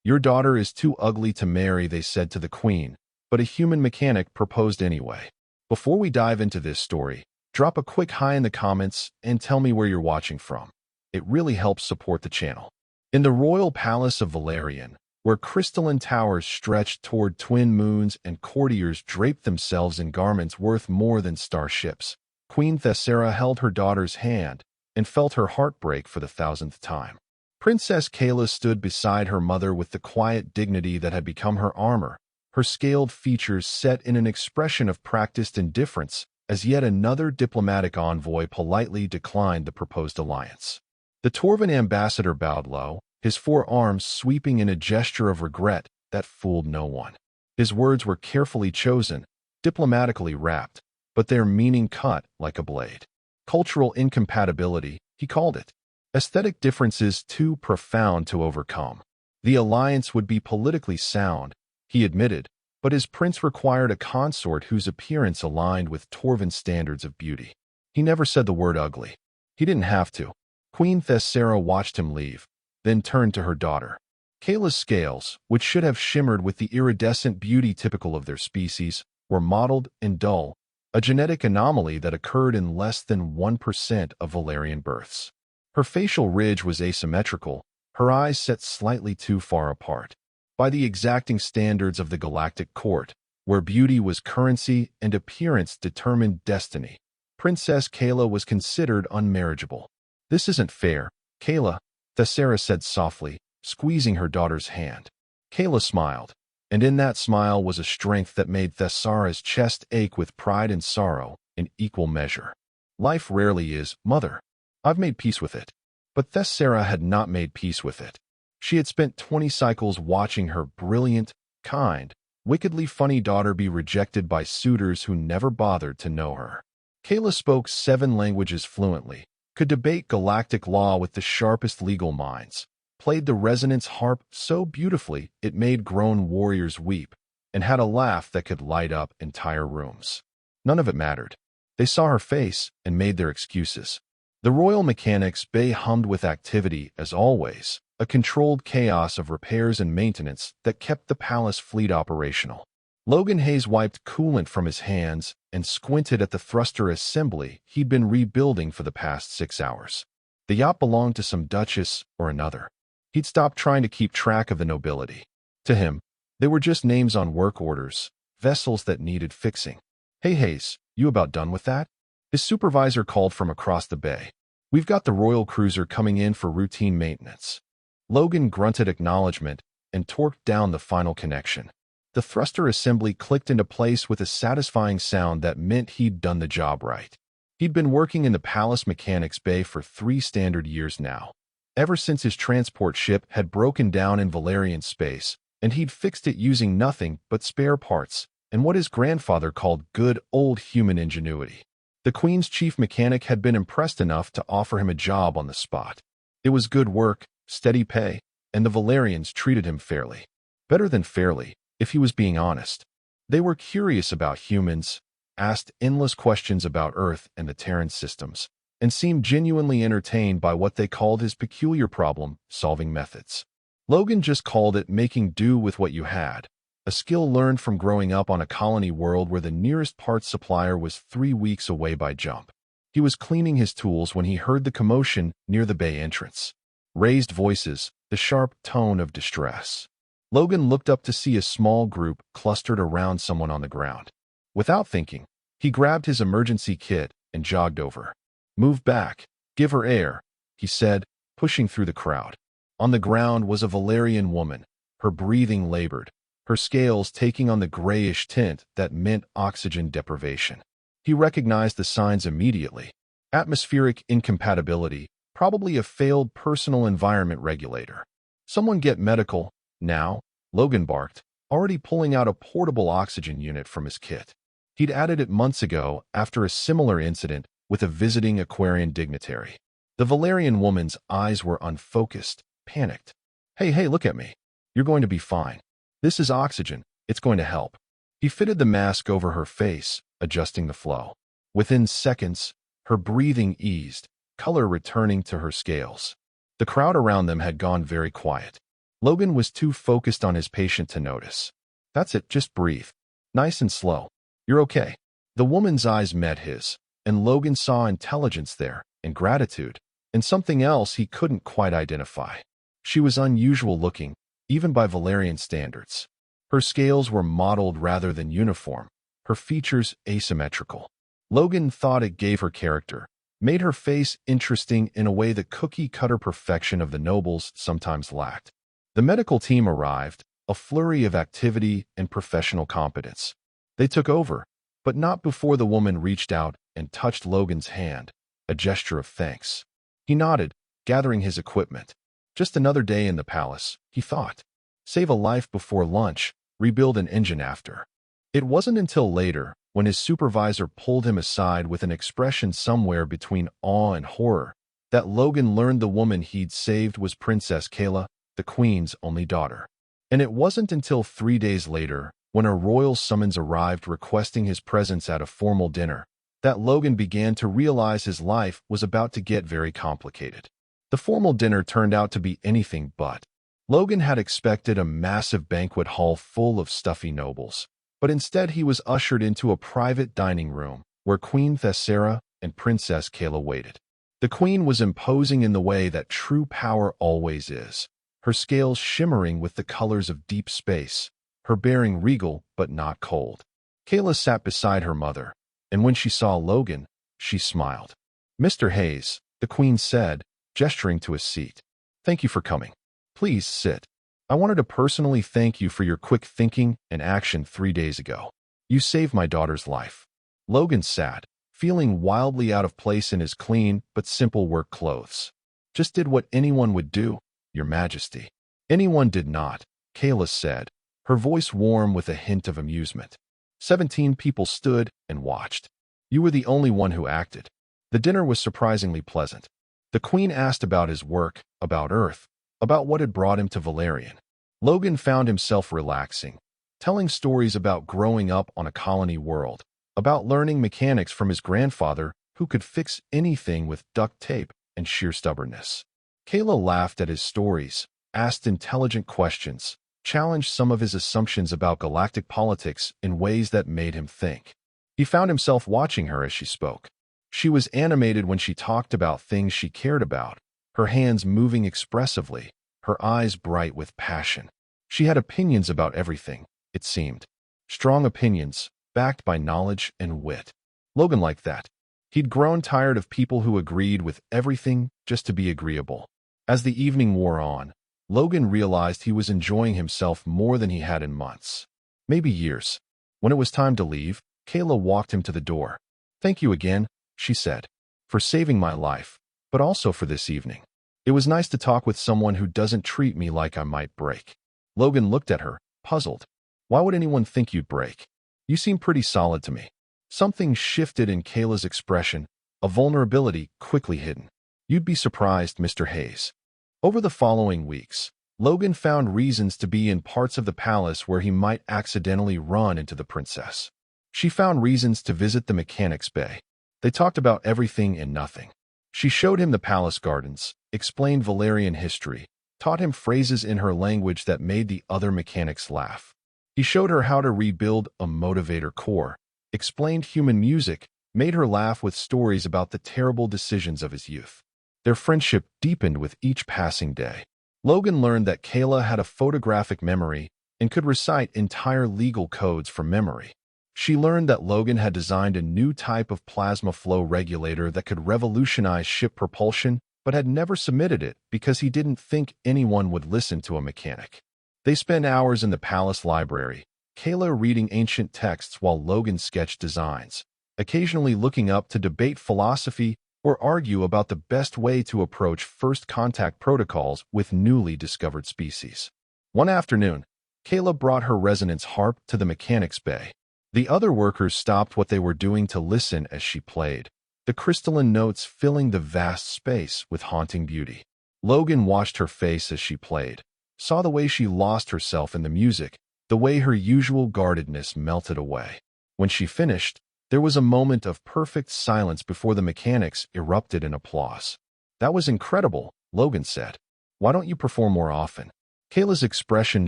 "Your daughter is too ugly to marry," they said to the queen, but a human mechanic proposed anyway. Before we dive into this story, drop a quick hi in the comments and tell me where you're watching from. It really helps support the channel. In the royal palace of Valerian, where crystalline towers stretched toward twin moons and courtiers draped themselves in garments worth more than starships, Queen Thessera held her daughter's hand and felt her heart break for the 1000th time. Princess Kayla stood beside her mother with the quiet dignity that had become her armor, her scaled features set in an expression of practiced indifference as yet another diplomatic envoy politely declined the proposed alliance. The Torvan ambassador bowed low, his forearms sweeping in a gesture of regret that fooled no one. His words were carefully chosen, diplomatically wrapped, but their meaning cut like a blade. Cultural incompatibility, he called it. Aesthetic differences too profound to overcome. The alliance would be politically sound, he admitted, but his prince required a consort whose appearance aligned with Torvan standards of beauty. He never said the word ugly. He didn't have to. Queen Thessera watched him leave, then turned to her daughter. Kayla's scales, which should have shimmered with the iridescent beauty typical of their species, were mottled and dull, a genetic anomaly that occurred in less than 1% of Valerian births. Her facial ridge was asymmetrical, her eyes set slightly too far apart. By the exacting standards of the Galactic Court, where beauty was currency and appearance determined destiny, Princess Kayla was considered unmarriageable. "This isn't fair, Kayla," Thessera said softly, squeezing her daughter's hand. Kayla smiled, and in that smile was a strength that made Thessera's chest ache with pride and sorrow in equal measure. "Life rarely is, mother. I've made peace with it." But Thessera had not made peace with it. She had spent 20 cycles watching her brilliant, kind, wickedly funny daughter be rejected by suitors who never bothered to know her. Kayla spoke 7 languages fluently, could debate galactic law with the sharpest legal minds, played the resonance harp so beautifully it made grown warriors weep, and had a laugh that could light up entire rooms. None of it mattered. They saw her face and made their excuses. The Royal Mechanics Bay hummed with activity, as always, a controlled chaos of repairs and maintenance that kept the palace fleet operational. Logan Hayes wiped coolant from his hands and squinted at the thruster assembly he'd been rebuilding for the past 6 hours. The yacht belonged to some duchess or another. He'd stopped trying to keep track of the nobility. To him, they were just names on work orders, vessels that needed fixing. "Hey Hayes, you about done with that?" His supervisor called from across the bay. "We've got the royal cruiser coming in for routine maintenance." Logan grunted acknowledgement and torqued down the final connection. The thruster assembly clicked into place with a satisfying sound that meant he'd done the job right. He'd been working in the Palace Mechanics Bay for 3 standard years now, ever since his transport ship had broken down in Valerian space, and he'd fixed it using nothing but spare parts and what his grandfather called good old human ingenuity. The Queen's chief mechanic had been impressed enough to offer him a job on the spot. It was good work, steady pay, and the Valerians treated him fairly. Better than fairly, if he was being honest. They were curious about humans, asked endless questions about Earth and the Terran systems, and seemed genuinely entertained by what they called his peculiar problem-solving methods. Logan just called it making do with what you had, a skill learned from growing up on a colony world where the nearest parts supplier was 3 weeks away by jump. He was cleaning his tools when he heard the commotion near the bay entrance. Raised voices, the sharp tone of distress. Logan looked up to see a small group clustered around someone on the ground. Without thinking, he grabbed his emergency kit and jogged over. "Move back, give her air," he said, pushing through the crowd. On the ground was a Valerian woman, her breathing labored, her scales taking on the grayish tint that meant oxygen deprivation. He recognized the signs immediately. Atmospheric incompatibility, probably a failed personal environment regulator. "Someone get medical, now," Logan barked, already pulling out a portable oxygen unit from his kit. He'd added it months ago after a similar incident with a visiting Aquarian dignitary. The Valerian woman's eyes were unfocused, panicked. Hey, look at me. You're going to be fine. This is oxygen. It's going to help." He fitted the mask over her face, adjusting the flow. Within seconds, her breathing eased, color returning to her scales. The crowd around them had gone very quiet. Logan was too focused on his patient to notice. That's it, just breathe. Nice and slow. You're okay. The woman's eyes met his, and Logan saw intelligence there, and gratitude, and something else he couldn't quite identify. She was unusual looking, even by Valerian standards. Her scales were modeled rather than uniform, her features asymmetrical. Logan thought it gave her character, made her face interesting in a way the cookie-cutter perfection of the nobles sometimes lacked. The medical team arrived, a flurry of activity and professional competence. They took over, but not before the woman reached out and touched Logan's hand, a gesture of thanks. He nodded, gathering his equipment. Just another day in the palace, he thought. Save a life before lunch, rebuild an engine after. It wasn't until later, when his supervisor pulled him aside with an expression somewhere between awe and horror, that Logan learned the woman he'd saved was Princess Kayla, the Queen's only daughter. And it wasn't until 3 days later, when a royal summons arrived requesting his presence at a formal dinner, that Logan began to realize his life was about to get very complicated. The formal dinner turned out to be anything but. Logan had expected a massive banquet hall full of stuffy nobles, but instead he was ushered into a private dining room where Queen Thessera and Princess Kayla waited. The queen was imposing in the way that true power always is, her scales shimmering with the colors of deep space, her bearing regal but not cold. Kayla sat beside her mother, and when she saw Logan, she smiled. "Mr. Hayes," the queen said, gesturing to a seat. "Thank you for coming. Please sit. I wanted to personally thank you for your quick thinking and action 3 days ago. You saved my daughter's life." Logan sat, feeling wildly out of place in his clean but simple work clothes. "Just did what anyone would do, Your Majesty." "Anyone did not," Kayla said, her voice warm with a hint of amusement. 17 people stood and watched. You were the only one who acted. The dinner was surprisingly pleasant. The queen asked about his work, about Earth, about what had brought him to Valerian. Logan found himself relaxing, telling stories about growing up on a colony world, about learning mechanics from his grandfather who could fix anything with duct tape and sheer stubbornness. Kayla laughed at his stories, asked intelligent questions, challenged some of his assumptions about galactic politics in ways that made him think. He found himself watching her as she spoke. She was animated when she talked about things she cared about, her hands moving expressively, her eyes bright with passion. She had opinions about everything, it seemed. Strong opinions, backed by knowledge and wit. Logan liked that. He'd grown tired of people who agreed with everything just to be agreeable. As the evening wore on, Logan realized he was enjoying himself more than he had in months. Maybe years. When it was time to leave, Kayla walked him to the door. "Thank you again," she said, "for saving my life, but also for this evening. It was nice to talk with someone who doesn't treat me like I might break." Logan looked at her, puzzled. "Why would anyone think you'd break? You seem pretty solid to me." Something shifted in Kayla's expression, a vulnerability quickly hidden. "You'd be surprised, Mr. Hayes." Over the following weeks, Logan found reasons to be in parts of the palace where he might accidentally run into the princess. She found reasons to visit the mechanics bay. They talked about everything and nothing. She showed him the palace gardens, explained Valerian history, taught him phrases in her language that made the other mechanics laugh. He showed her how to rebuild a motivator core, explained human music, made her laugh with stories about the terrible decisions of his youth. Their friendship deepened with each passing day. Logan learned that Kayla had a photographic memory and could recite entire legal codes from memory. She learned that Logan had designed a new type of plasma flow regulator that could revolutionize ship propulsion, but had never submitted it because he didn't think anyone would listen to a mechanic. They spent hours in the palace library, Kayla reading ancient texts while Logan sketched designs, occasionally looking up to debate philosophy or argue about the best way to approach first contact protocols with newly discovered species. One afternoon, Kayla brought her resonance harp to the mechanics bay. The other workers stopped what they were doing to listen as she played, the crystalline notes filling the vast space with haunting beauty. Logan watched her face as she played, saw the way she lost herself in the music, the way her usual guardedness melted away. When she finished, there was a moment of perfect silence before the mechanics erupted in applause. "That was incredible," Logan said. "Why don't you perform more often?" Kayla's expression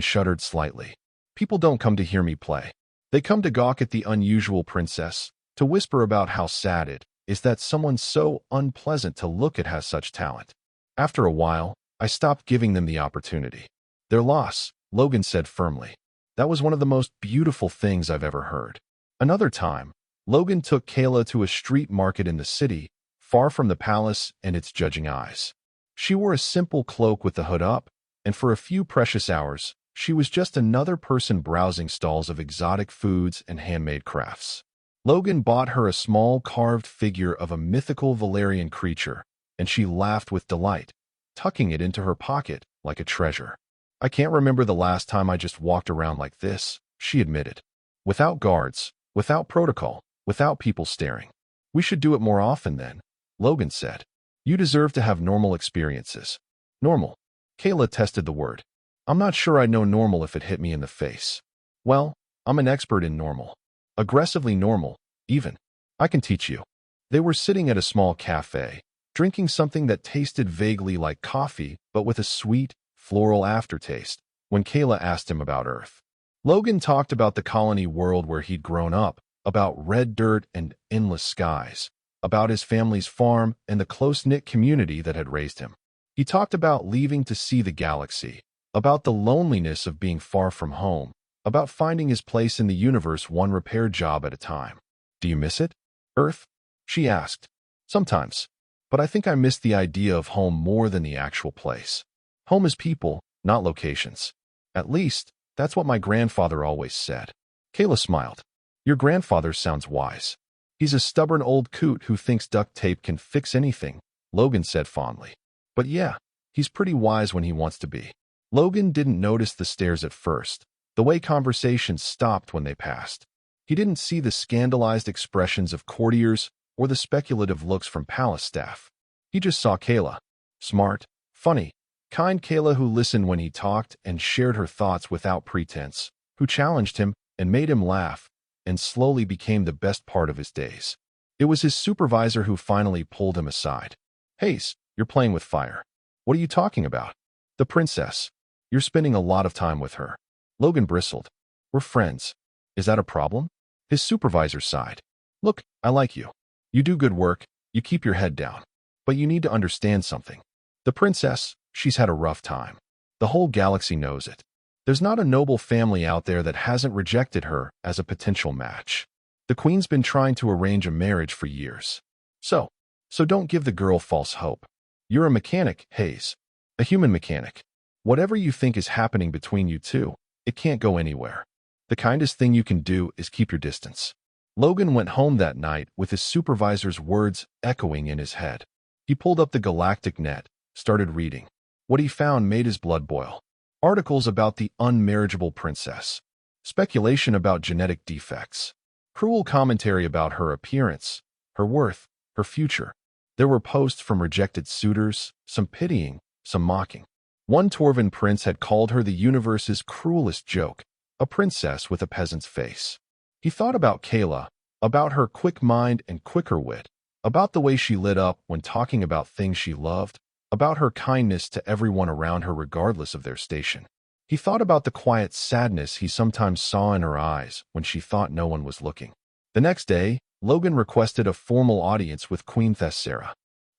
shuddered slightly. People don't come to hear me play. They come to gawk at the unusual princess, to whisper about how sad it is that someone so unpleasant to look at has such talent. After a while, I stopped giving them the opportunity. Their loss, Logan said firmly. That was one of the most beautiful things I've ever heard. Another time, Logan took Kayla to a street market in the city, far from the palace and its judging eyes. She wore a simple cloak with the hood up, and for a few precious hours, she was just another person browsing stalls of exotic foods and handmade crafts. Logan bought her a small carved figure of a mythical Valerian creature, and she laughed with delight, tucking it into her pocket like a treasure. I can't remember the last time I just walked around like this, she admitted. Without guards, without protocol, without people staring. We should do it more often then, Logan said. You deserve to have normal experiences. Normal. Kayla tested the word. I'm not sure I'd know normal if it hit me in the face. Well, I'm an expert in normal. Aggressively normal, even. I can teach you. They were sitting at a small cafe, drinking something that tasted vaguely like coffee, but with a sweet, floral aftertaste, when Kayla asked him about Earth. Logan talked about the colony world where he'd grown up, about red dirt and endless skies, about his family's farm and the close-knit community that had raised him. He talked about leaving to see the galaxy, about the loneliness of being far from home, about finding his place in the universe one repair job at a time. Do you miss it, Earth? She asked. Sometimes. But I think I miss the idea of home more than the actual place. Home is people, not locations. At least, that's what my grandfather always said. Kayla smiled. Your grandfather sounds wise. He's a stubborn old coot who thinks duct tape can fix anything, Logan said fondly. But yeah, he's pretty wise when he wants to be. Logan didn't notice the stares at first, the way conversations stopped when they passed. He didn't see the scandalized expressions of courtiers or the speculative looks from palace staff. He just saw Kayla. Smart, funny, kind Kayla who listened when he talked and shared her thoughts without pretense, who challenged him and made him laugh, and slowly became the best part of his days. It was his supervisor who finally pulled him aside. Hayes, you're playing with fire. What are you talking about? The princess. You're spending a lot of time with her. Logan bristled. We're friends. Is that a problem? His supervisor sighed. Look, I like you. You do good work, you keep your head down. But you need to understand something. The princess, she's had a rough time. The whole galaxy knows it. There's not a noble family out there that hasn't rejected her as a potential match. The queen's been trying to arrange a marriage for years. So don't give the girl false hope. You're a mechanic, Hayes. A human mechanic. Whatever you think is happening between you two, it can't go anywhere. The kindest thing you can do is keep your distance. Logan went home that night with his supervisor's words echoing in his head. He pulled up the Galactic net, started reading. What he found made his blood boil. Articles about the unmarriageable princess. Speculation about genetic defects. Cruel commentary about her appearance, her worth, her future. There were posts from rejected suitors, some pitying, some mocking. One Torvan prince had called her the universe's cruelest joke, a princess with a peasant's face. He thought about Kayla, about her quick mind and quicker wit, about the way she lit up when talking about things she loved, about her kindness to everyone around her regardless of their station. He thought about the quiet sadness he sometimes saw in her eyes when she thought no one was looking. The next day, Logan requested a formal audience with Queen Thessera.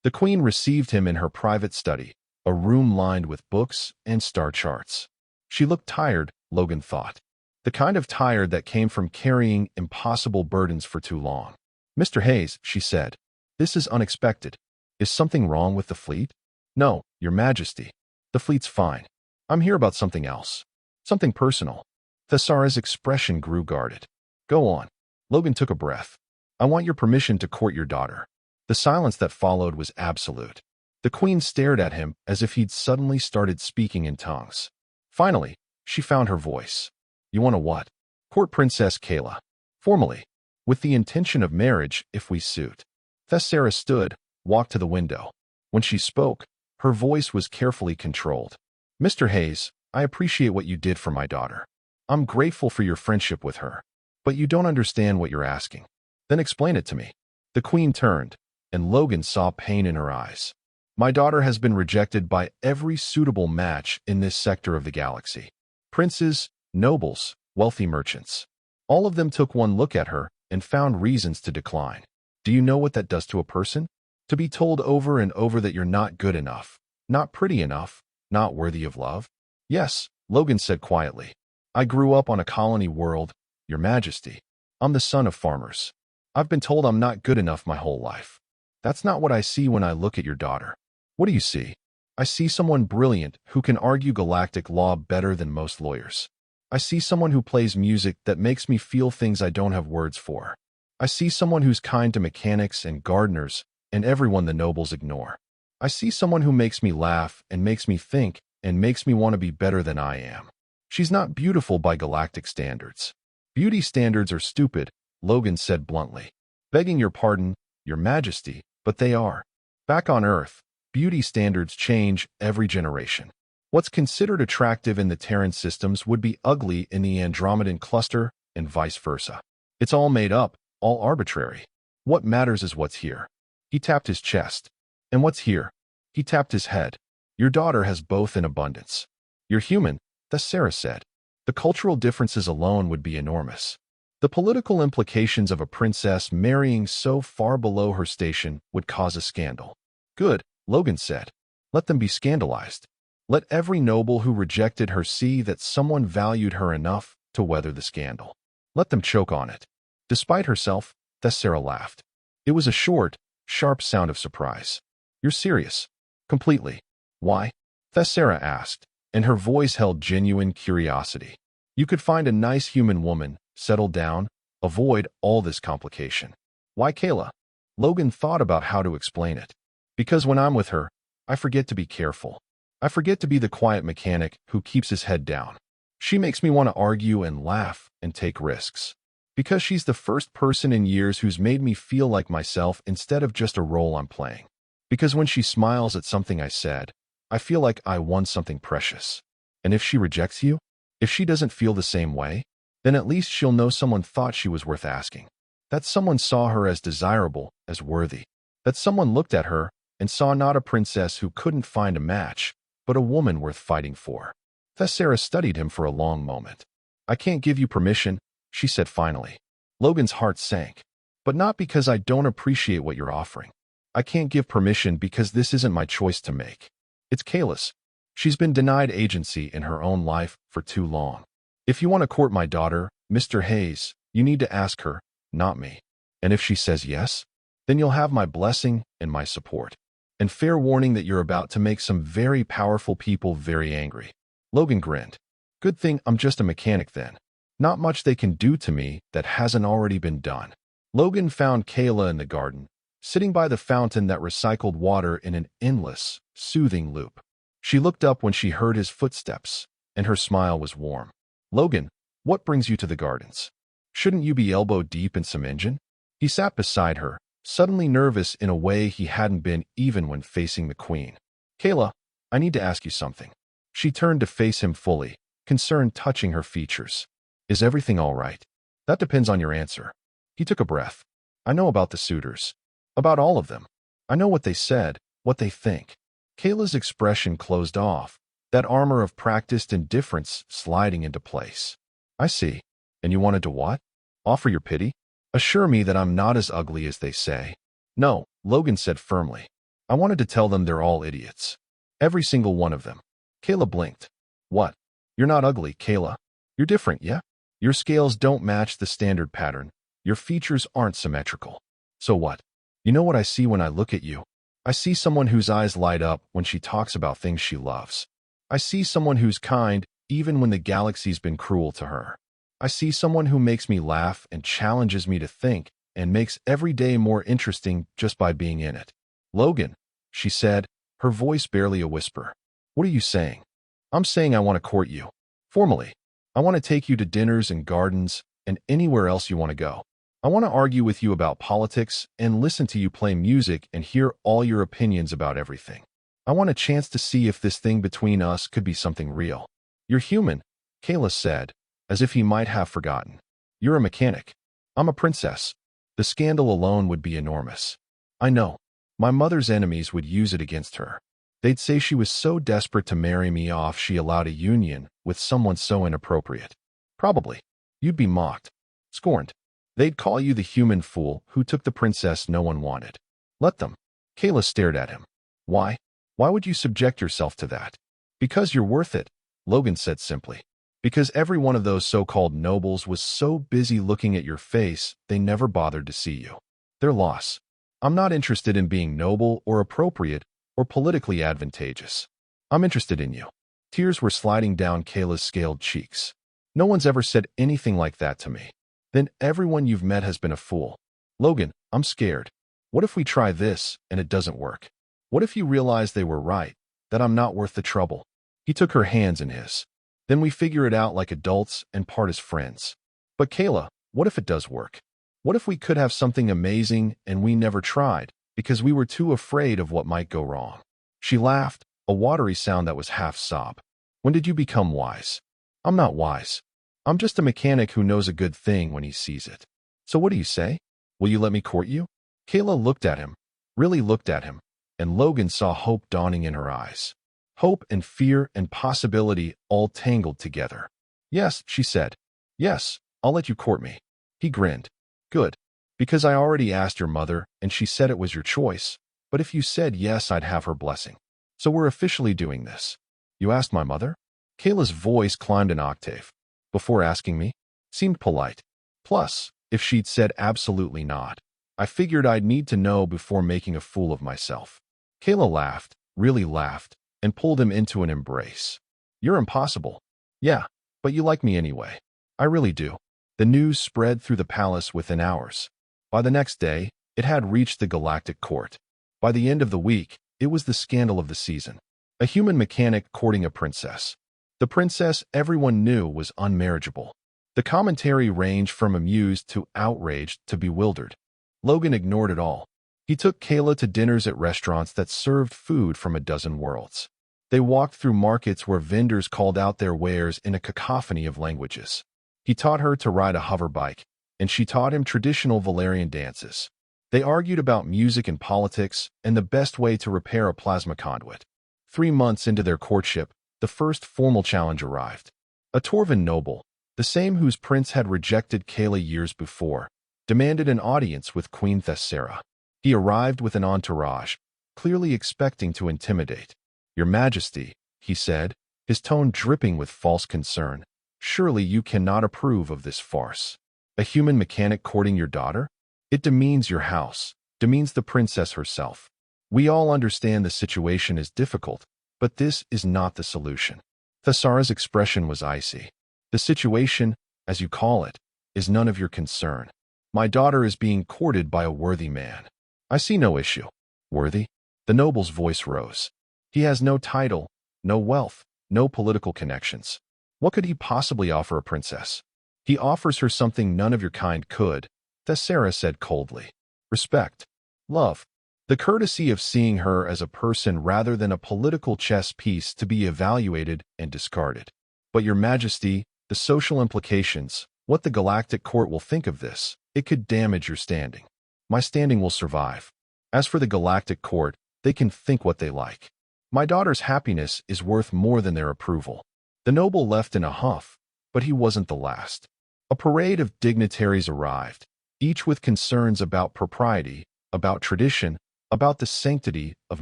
The queen received him in her private study, a room lined with books and star charts. She looked tired, Logan thought. The kind of tired that came from carrying impossible burdens for too long. Mr. Hayes, she said, this is unexpected. Is something wrong with the fleet? No, Your Majesty. The fleet's fine. I'm here about something else. Something personal. Thessera's expression grew guarded. Go on. Logan took a breath. I want your permission to court your daughter. The silence that followed was absolute. The queen stared at him as if he'd suddenly started speaking in tongues. Finally, she found her voice. You want to what? Court Princess Kayla. Formally. With the intention of marriage, if we suit. Thessera stood, walked to the window. When she spoke, her voice was carefully controlled. Mr. Hayes, I appreciate what you did for my daughter. I'm grateful for your friendship with her. But you don't understand what you're asking. Then explain it to me. The queen turned, and Logan saw pain in her eyes. My daughter has been rejected by every suitable match in this sector of the galaxy. Princes, nobles, wealthy merchants. All of them took one look at her and found reasons to decline. Do you know what that does to a person? To be told over and over that you're not good enough, not pretty enough, not worthy of love? Yes, Logan said quietly. I grew up on a colony world, Your Majesty. I'm the son of farmers. I've been told I'm not good enough my whole life. That's not what I see when I look at your daughter. What do you see? I see someone brilliant who can argue galactic law better than most lawyers. I see someone who plays music that makes me feel things I don't have words for. I see someone who's kind to mechanics and gardeners and everyone the nobles ignore. I see someone who makes me laugh and makes me think and makes me want to be better than I am. She's not beautiful by galactic standards. Beauty standards are stupid, Logan said bluntly. Begging your pardon, Your Majesty, but they are. Back on Earth, beauty standards change every generation. What's considered attractive in the Terran systems would be ugly in the Andromedan cluster and vice versa. It's all made up, all arbitrary. What matters is what's here. He tapped his chest. And what's here? He tapped his head. Your daughter has both in abundance. You're human, Thessera said. The cultural differences alone would be enormous. The political implications of a princess marrying so far below her station would cause a scandal. Good, Logan said. Let them be scandalized. Let every noble who rejected her see that someone valued her enough to weather the scandal. Let them choke on it. Despite herself, Thessera laughed. It was a short, sharp sound of surprise. You're serious? Completely. Why? Thessera asked, and her voice held genuine curiosity. You could find a nice human woman, settle down, avoid all this complication. Why Kayla? Logan thought about how to explain it. Because when I'm with her, I forget to be careful. I forget to be the quiet mechanic who keeps his head down. She makes me want to argue and laugh and take risks. Because she's the first person in years who's made me feel like myself instead of just a role I'm playing. Because when she smiles at something I said, I feel like I won something precious. And if she rejects you, if she doesn't feel the same way, then at least she'll know someone thought she was worth asking. That someone saw her as desirable, as worthy. That someone looked at her and saw not a princess who couldn't find a match, but a woman worth fighting for. Thessera studied him for a long moment. I can't give you permission, she said finally. Logan's heart sank. But not because I don't appreciate what you're offering. I can't give permission because this isn't my choice to make. It's Kayla's. She's been denied agency in her own life for too long. If you want to court my daughter, Mr. Hayes, you need to ask her, not me. And if she says yes, then you'll have my blessing and my support. And fair warning that you're about to make some very powerful people very angry. Logan grinned. Good thing I'm just a mechanic then. Not much they can do to me that hasn't already been done. Logan found Kayla in the garden, sitting by the fountain that recycled water in an endless, soothing loop. She looked up when she heard his footsteps, and her smile was warm. Logan, what brings you to the gardens? Shouldn't you be elbow deep in some engine? He sat beside her, suddenly nervous in a way he hadn't been even when facing the queen. Kayla, I need to ask you something. She turned to face him fully, concern touching her features. Is everything all right? That depends on your answer. He took a breath. I know about the suitors. About all of them. I know what they said, what they think. Kayla's expression closed off, that armor of practiced indifference sliding into place. I see. And you wanted to what? Offer your pity? Assure me that I'm not as ugly as they say. No, Logan said firmly. I wanted to tell them they're all idiots. Every single one of them. Kayla blinked. What? You're not ugly, Kayla. You're different, yeah? Your scales don't match the standard pattern. Your features aren't symmetrical. So what? You know what I see when I look at you? I see someone whose eyes light up when she talks about things she loves. I see someone who's kind even when the galaxy's been cruel to her. I see someone who makes me laugh and challenges me to think and makes every day more interesting just by being in it. Logan, she said, her voice barely a whisper. What are you saying? I'm saying I want to court you. Formally. I want to take you to dinners and gardens and anywhere else you want to go. I want to argue with you about politics and listen to you play music and hear all your opinions about everything. I want a chance to see if this thing between us could be something real. You're human, Kayla said, as if he might have forgotten. You're a mechanic. I'm a princess. The scandal alone would be enormous. I know. My mother's enemies would use it against her. They'd say she was so desperate to marry me off she allowed a union with someone so inappropriate. Probably. You'd be mocked. Scorned. They'd call you the human fool who took the princess no one wanted. Let them. Kayla stared at him. Why? Why would you subject yourself to that? Because you're worth it, Logan said simply. Because every one of those so-called nobles was so busy looking at your face, they never bothered to see you. Their loss. I'm not interested in being noble or appropriate or politically advantageous. I'm interested in you. Tears were sliding down Kayla's scaled cheeks. No one's ever said anything like that to me. Then everyone you've met has been a fool. Logan, I'm scared. What if we try this and it doesn't work? What if you realize they were right, that I'm not worth the trouble? He took her hands in his. Then we figure it out like adults and part as friends. But Kayla, what if it does work? What if we could have something amazing and we never tried because we were too afraid of what might go wrong? She laughed, a watery sound that was half sob. When did you become wise? I'm not wise. I'm just a mechanic who knows a good thing when he sees it. So what do you say? Will you let me court you? Kayla looked at him, really looked at him, and Logan saw hope dawning in her eyes. Hope and fear and possibility all tangled together. Yes, she said. Yes, I'll let you court me. He grinned. Good. Because I already asked your mother, and she said it was your choice. But if you said yes, I'd have her blessing. So we're officially doing this. You asked my mother? Kayla's voice climbed an octave. Before asking me? Seemed polite. Plus, if she'd said absolutely not, I figured I'd need to know before making a fool of myself. Kayla laughed, really laughed, and pulled him into an embrace. You're impossible. Yeah, but you like me anyway. I really do. The news spread through the palace within hours. By the next day, it had reached the Galactic Court. By the end of the week, it was the scandal of the season. A human mechanic courting a princess. The princess everyone knew was unmarriageable. The commentary ranged from amused to outraged to bewildered. Logan ignored it all. He took Kayla to dinners at restaurants that served food from a dozen worlds. They walked through markets where vendors called out their wares in a cacophony of languages. He taught her to ride a hover bike, and she taught him traditional Valerian dances. They argued about music and politics and the best way to repair a plasma conduit. 3 months into their courtship, the first formal challenge arrived. A Torvan noble, the same whose prince had rejected Kayla years before, demanded an audience with Queen Thessera. He arrived with an entourage, clearly expecting to intimidate. Your Majesty, he said, his tone dripping with false concern, surely you cannot approve of this farce. A human mechanic courting your daughter? It demeans your house, demeans the princess herself. We all understand the situation is difficult, but this is not the solution. Thessera's expression was icy. The situation, as you call it, is none of your concern. My daughter is being courted by a worthy man. I see no issue. Worthy? The noble's voice rose. He has no title, no wealth, no political connections. What could he possibly offer a princess? He offers her something none of your kind could, Thessera said coldly. Respect. Love. The courtesy of seeing her as a person rather than a political chess piece to be evaluated and discarded. But your Majesty, the social implications, what the Galactic Court will think of this, it could damage your standing. My standing will survive. As for the Galactic Court, they can think what they like. My daughter's happiness is worth more than their approval. The noble left in a huff, but he wasn't the last. A parade of dignitaries arrived, each with concerns about propriety, about tradition, about the sanctity of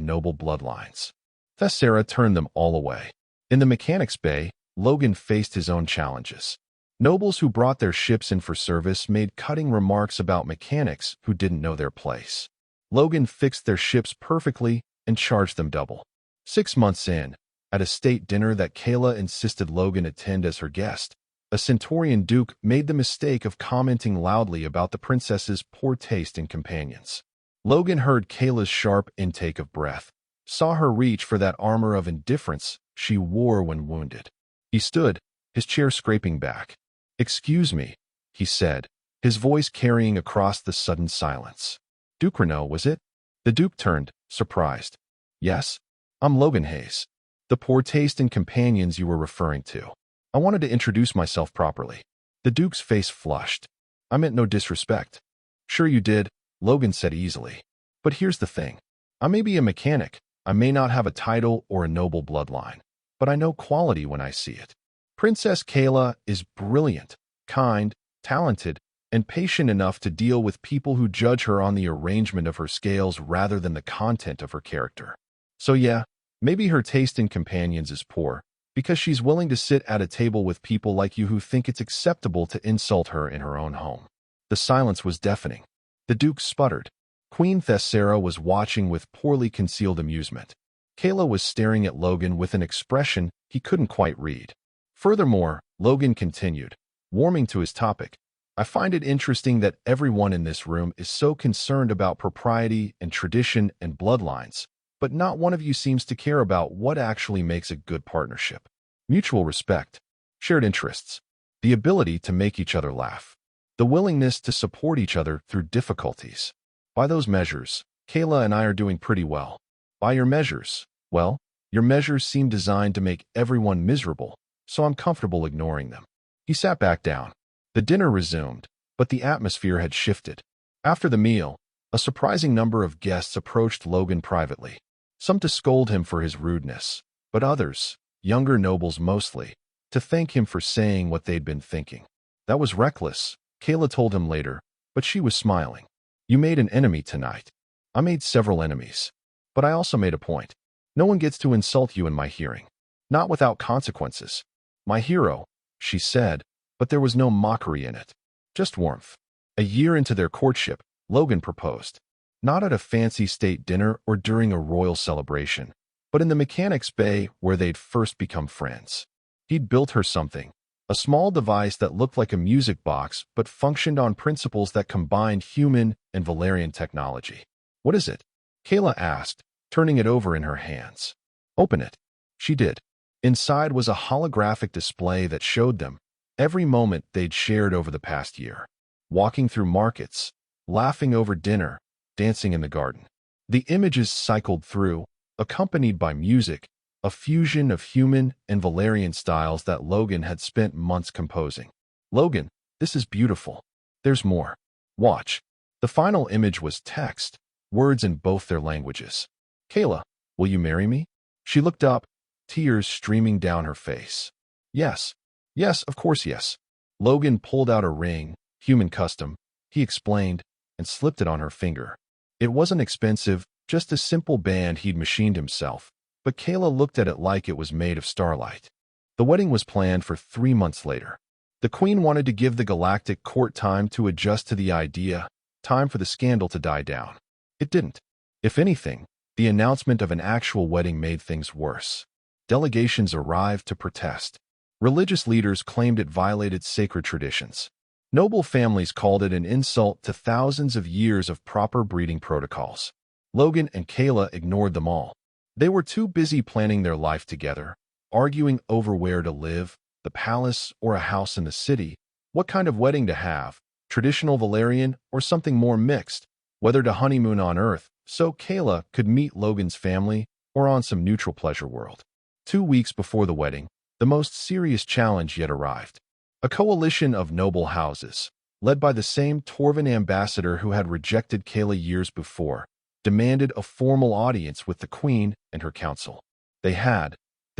noble bloodlines. Thessera turned them all away. In the Mechanics' Bay, Logan faced his own challenges. Nobles who brought their ships in for service made cutting remarks about mechanics who didn't know their place. Logan fixed their ships perfectly and charged them double. 6 months in, at a state dinner that Kayla insisted Logan attend as her guest, a Centaurian duke made the mistake of commenting loudly about the princess's poor taste in companions. Logan heard Kayla's sharp intake of breath, saw her reach for that armor of indifference she wore when wounded. He stood, his chair scraping back. "Excuse me," he said, his voice carrying across the sudden silence. "Duke Renault, was it?" The Duke turned, surprised. "Yes? I'm Logan Hayes. The poor taste in companions you were referring to. I wanted to introduce myself properly." The Duke's face flushed. "I meant no disrespect." "Sure you did," Logan said easily. "But here's the thing. I may be a mechanic, I may not have a title or a noble bloodline, but I know quality when I see it. Princess Kayla is brilliant, kind, talented, and patient enough to deal with people who judge her on the arrangement of her scales rather than the content of her character. So yeah, maybe her taste in companions is poor, because she's willing to sit at a table with people like you who think it's acceptable to insult her in her own home. The silence was deafening. The Duke sputtered. Queen Thessera was watching with poorly concealed amusement. Kayla was staring at Logan with an expression he couldn't quite read. Furthermore, Logan continued, warming to his topic, I find it interesting that everyone in this room is so concerned about propriety and tradition and bloodlines, but not one of you seems to care about what actually makes a good partnership. Mutual respect, shared interests, the ability to make each other laugh, the willingness to support each other through difficulties. By those measures, Kayla and I are doing pretty well. By your measures, well, your measures seem designed to make everyone miserable, so I'm comfortable ignoring them. He sat back down. The dinner resumed, but the atmosphere had shifted. After the meal, a surprising number of guests approached Logan privately. Some to scold him for his rudeness, but others, younger nobles mostly, to thank him for saying what they'd been thinking. That was reckless, Kayla told him later, but she was smiling. You made an enemy tonight. I made several enemies. But I also made a point. No one gets to insult you in my hearing. Not without consequences. My hero, she said, but there was no mockery in it. Just warmth. A year into their courtship, Logan proposed. Not at a fancy state dinner or during a royal celebration, but in the mechanics bay where they'd first become friends. He'd built her something, a small device that looked like a music box but functioned on principles that combined human and Valerian technology. What is it? Kayla asked, turning it over in her hands. Open it. She did. Inside was a holographic display that showed them every moment they'd shared over the past year. Walking through markets, laughing over dinner, dancing in the garden. The images cycled through, accompanied by music, a fusion of human and Valerian styles that Logan had spent months composing. Logan, this is beautiful. There's more. Watch. The final image was text, words in both their languages. Kayla, will you marry me? She looked up, tears streaming down her face. Yes. Yes, of course yes. Logan pulled out a ring, human custom, he explained, and slipped it on her finger. It wasn't expensive, just a simple band he'd machined himself, but Kayla looked at it like it was made of starlight. The wedding was planned for 3 months later. The Queen wanted to give the Galactic court time to adjust to the idea, time for the scandal to die down. It didn't. If anything, the announcement of an actual wedding made things worse. Delegations arrived to protest. Religious leaders claimed it violated sacred traditions. Noble families called it an insult to thousands of years of proper breeding protocols. Logan and Kayla ignored them all. They were too busy planning their life together, arguing over where to live, the palace or a house in the city, what kind of wedding to have, traditional Valerian or something more mixed, whether to honeymoon on Earth so Kayla could meet Logan's family or on some neutral pleasure world. 2 weeks before the wedding, the most serious challenge yet arrived. A coalition of noble houses, led by the same Torvan ambassador who had rejected Kayla years before, demanded a formal audience with the Queen and her council. They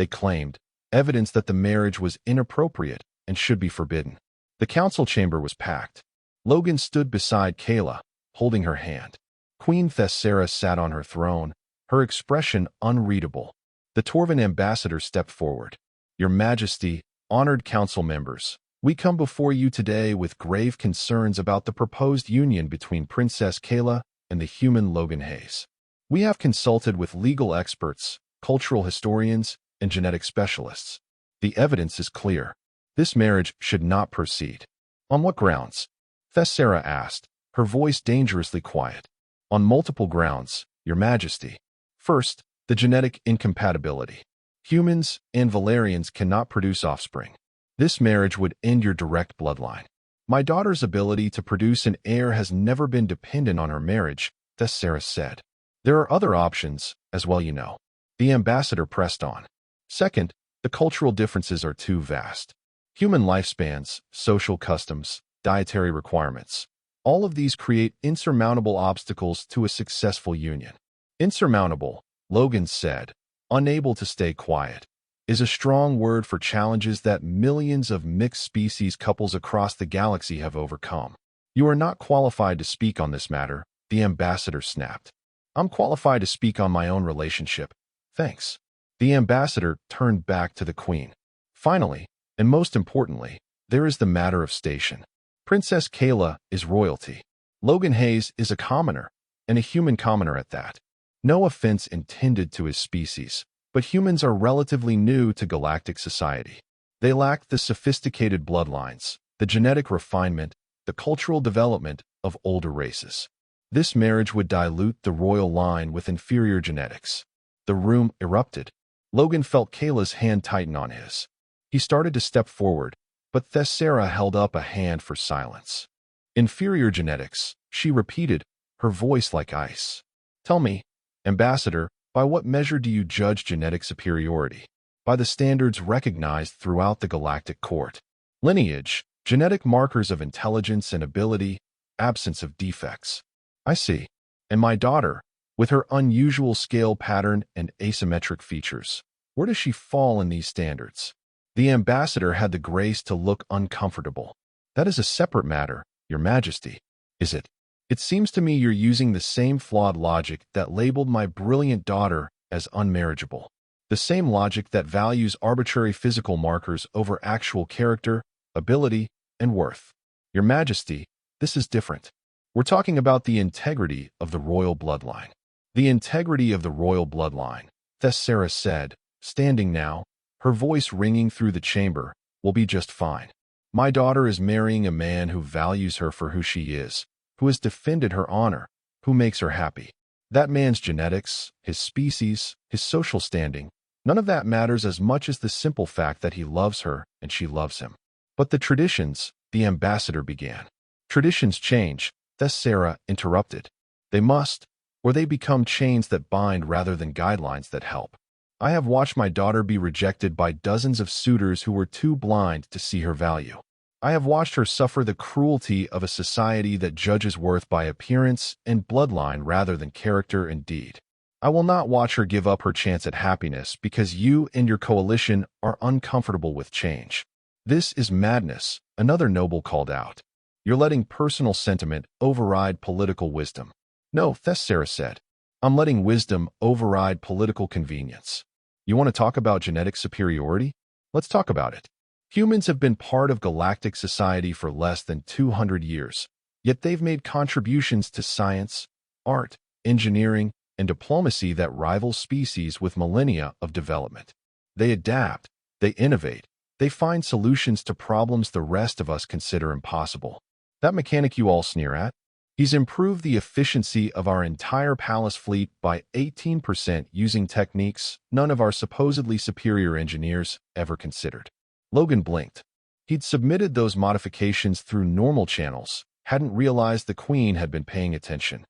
claimed, evidence that the marriage was inappropriate and should be forbidden. The council chamber was packed. Logan stood beside Kayla, holding her hand. Queen Thessera sat on her throne, her expression unreadable. The Torvan ambassador stepped forward. Your Majesty, honored council members, we come before you today with grave concerns about the proposed union between Princess Kayla and the human Logan Hayes. We have consulted with legal experts, cultural historians, and genetic specialists. The evidence is clear. This marriage should not proceed. On what grounds? Thessera asked, her voice dangerously quiet. On multiple grounds, Your Majesty. First, the genetic incompatibility. Humans and Valerians cannot produce offspring. This marriage would end your direct bloodline. My daughter's ability to produce an heir has never been dependent on her marriage, Thessera said. There are other options, as well you know. The ambassador pressed on. Second, the cultural differences are too vast. Human lifespans, social customs, dietary requirements. All of these create insurmountable obstacles to a successful union. Insurmountable, Logan said, unable to stay quiet, is a strong word for challenges that millions of mixed-species couples across the galaxy have overcome. You are not qualified to speak on this matter, the ambassador snapped. I'm qualified to speak on my own relationship. Thanks. The ambassador turned back to the queen. Finally, and most importantly, there is the matter of station. Princess Kayla is royalty. Logan Hayes is a commoner, and a human commoner at that. No offense intended to his species, but humans are relatively new to galactic society. They lack the sophisticated bloodlines, the genetic refinement, the cultural development of older races. This marriage would dilute the royal line with inferior genetics. The room erupted. Logan felt Kayla's hand tighten on his. He started to step forward, but Thessera held up a hand for silence. Inferior genetics, she repeated, her voice like ice. Tell me, Ambassador, by what measure do you judge genetic superiority? By the standards recognized throughout the galactic court. Lineage, genetic markers of intelligence and ability, absence of defects. I see. And my daughter, with her unusual scale pattern and asymmetric features, where does she fall in these standards? The ambassador had the grace to look uncomfortable. That is a separate matter, Your Majesty. Is it? It seems to me you're using the same flawed logic that labeled my brilliant daughter as unmarriageable. The same logic that values arbitrary physical markers over actual character, ability, and worth. Your Majesty, this is different. We're talking about the integrity of the royal bloodline. The integrity of the royal bloodline, Thessera said, standing now, her voice ringing through the chamber, will be just fine. My daughter is marrying a man who values her for who she is, who has defended her honor, who makes her happy. That man's genetics, his species, his social standing, none of that matters as much as the simple fact that he loves her and she loves him. But the traditions, the ambassador began. Traditions change, Thessera interrupted. They must, or they become chains that bind rather than guidelines that help. I have watched my daughter be rejected by dozens of suitors who were too blind to see her value. I have watched her suffer the cruelty of a society that judges worth by appearance and bloodline rather than character and deed. I will not watch her give up her chance at happiness because you and your coalition are uncomfortable with change. This is madness, another noble called out. You're letting personal sentiment override political wisdom. No, Thessera said. I'm letting wisdom override political convenience. You want to talk about genetic superiority? Let's talk about it. Humans have been part of galactic society for less than 200 years, yet they've made contributions to science, art, engineering, and diplomacy that rival species with millennia of development. They adapt, they innovate, they find solutions to problems the rest of us consider impossible. That mechanic you all sneer at? He's improved the efficiency of our entire palace fleet by 18% using techniques none of our supposedly superior engineers ever considered. Logan blinked. He'd submitted those modifications through normal channels, hadn't realized the Queen had been paying attention.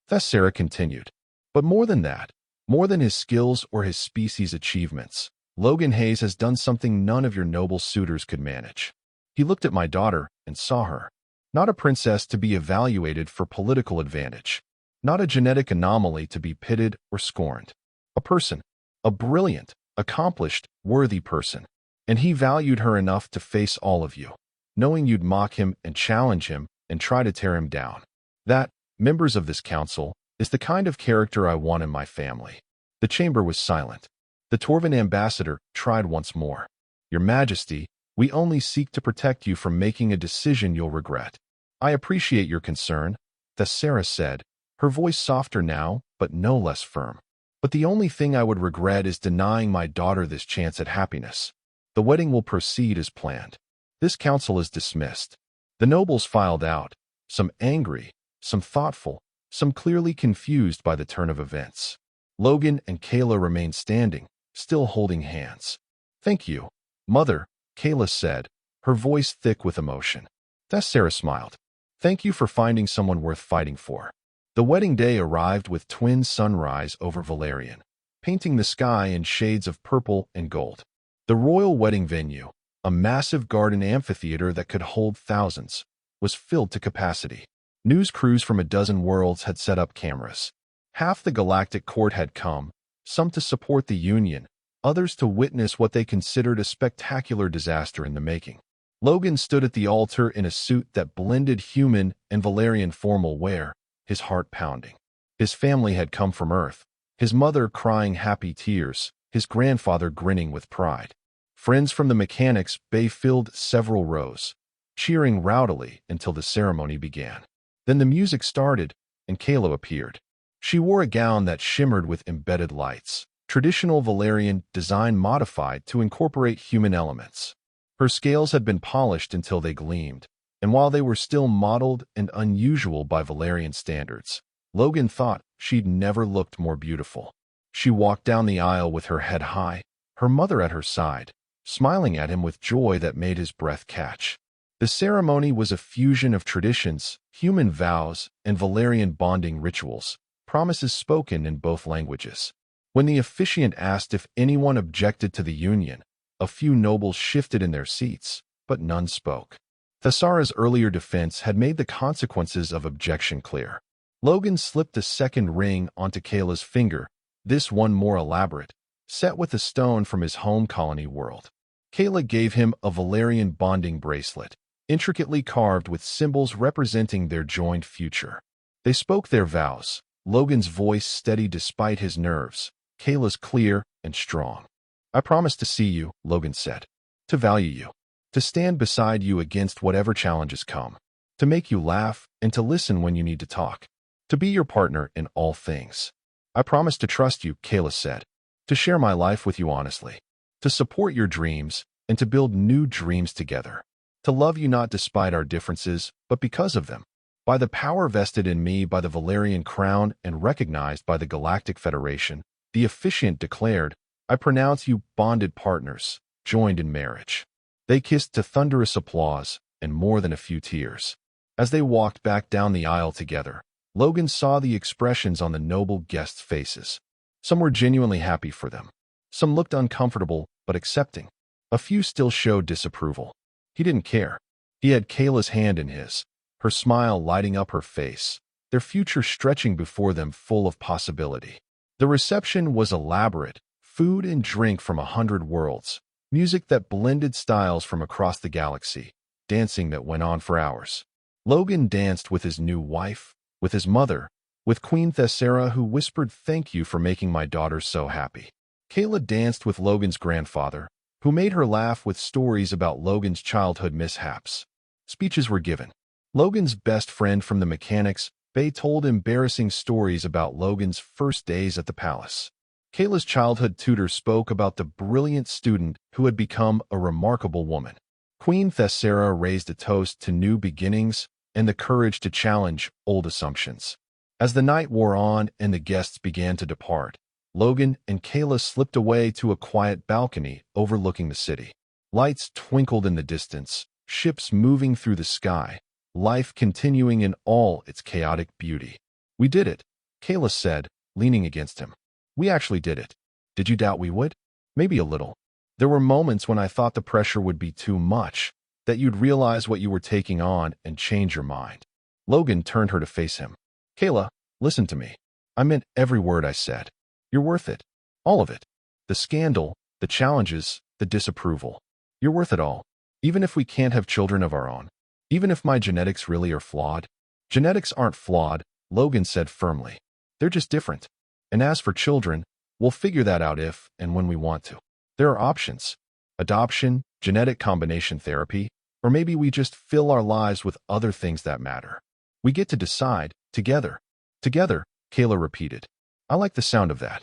Thessera continued. But more than that, more than his skills or his species' achievements, Logan Hayes has done something none of your noble suitors could manage. He looked at my daughter and saw her. Not a princess to be evaluated for political advantage. Not a genetic anomaly to be pitted or scorned. A person. A brilliant, accomplished, worthy person. And he valued her enough to face all of you, knowing you'd mock him and challenge him and try to tear him down. That, members of this council, is the kind of character I want in my family. The chamber was silent. The Torvan ambassador tried once more. Your Majesty, we only seek to protect you from making a decision you'll regret. I appreciate your concern, Thessera said, her voice softer now, but no less firm. But the only thing I would regret is denying my daughter this chance at happiness. The wedding will proceed as planned. This council is dismissed. The nobles filed out, some angry, some thoughtful, some clearly confused by the turn of events. Logan and Kayla remained standing, still holding hands. Thank you, Mother, Kayla said, her voice thick with emotion. Thessera smiled. Thank you for finding someone worth fighting for. The wedding day arrived with twin sunrise over Valerian, painting the sky in shades of purple and gold. The royal wedding venue, a massive garden amphitheater that could hold thousands, was filled to capacity. News crews from a dozen worlds had set up cameras. Half the galactic court had come, some to support the Union, others to witness what they considered a spectacular disaster in the making. Logan stood at the altar in a suit that blended human and Valerian formal wear, his heart pounding. His family had come from Earth, his mother crying happy tears, his grandfather grinning with pride. Friends from the mechanics bay filled several rows, cheering rowdily until the ceremony began. Then the music started, and Kayla appeared. She wore a gown that shimmered with embedded lights, traditional Valerian design modified to incorporate human elements. Her scales had been polished until they gleamed, and while they were still modeled and unusual by Valerian standards, Logan thought she'd never looked more beautiful. She walked down the aisle with her head high, her mother at her side, smiling at him with joy that made his breath catch. The ceremony was a fusion of traditions, human vows, and Valerian bonding rituals, promises spoken in both languages. When the officiant asked if anyone objected to the union, a few nobles shifted in their seats, but none spoke. Thessara's earlier defense had made the consequences of objection clear. Logan slipped a second ring onto Kayla's finger, this one more elaborate, set with a stone from his home colony world. Kayla gave him a Valerian bonding bracelet, intricately carved with symbols representing their joined future. They spoke their vows, Logan's voice steady despite his nerves, Kayla's clear and strong. "I promise to see you," Logan said, "to value you, to stand beside you against whatever challenges come, to make you laugh and to listen when you need to talk, to be your partner in all things. I promise to trust you," Kayla said, "to share my life with you honestly, to support your dreams and to build new dreams together, to love you not despite our differences, but because of them. By the power vested in me by the Valerian crown and recognized by the Galactic Federation," the officiant declared, "I pronounce you bonded partners, joined in marriage." They kissed to thunderous applause and more than a few tears. As they walked back down the aisle together, Logan saw the expressions on the noble guests' faces. Some were genuinely happy for them. Some looked uncomfortable but accepting. A few still showed disapproval. He didn't care. He had Kayla's hand in his, her smile lighting up her face, their future stretching before them full of possibility. The reception was elaborate, food and drink from 100 worlds, music that blended styles from across the galaxy, dancing that went on for hours. Logan danced with his new wife, with his mother, with Queen Thessara, who whispered, "Thank you for making my daughter so happy." Kayla danced with Logan's grandfather, who made her laugh with stories about Logan's childhood mishaps. Speeches were given. Logan's best friend from the mechanics bay told embarrassing stories about Logan's first days at the palace. Kayla's childhood tutor spoke about the brilliant student who had become a remarkable woman. Queen Thessara raised a toast to new beginnings and the courage to challenge old assumptions. As the night wore on and the guests began to depart, Logan and Kayla slipped away to a quiet balcony overlooking the city. Lights twinkled in the distance, ships moving through the sky, life continuing in all its chaotic beauty. "We did it," Kayla said, leaning against him. "We actually did it. Did you doubt we would?" "Maybe a little. There were moments when I thought the pressure would be too much, that you'd realize what you were taking on and change your mind." Logan turned her to face him. "Kayla, listen to me. I meant every word I said. You're worth it. All of it. The scandal, the challenges, the disapproval. You're worth it all. Even if we can't have children of our own. Even if my genetics really are flawed." "Genetics aren't flawed," Logan said firmly. "They're just different. And as for children, we'll figure that out if and when we want to. There are options. Adoption, genetic combination therapy, or maybe we just fill our lives with other things that matter. We get to decide, together." "Together," Kayla repeated. "I like the sound of that."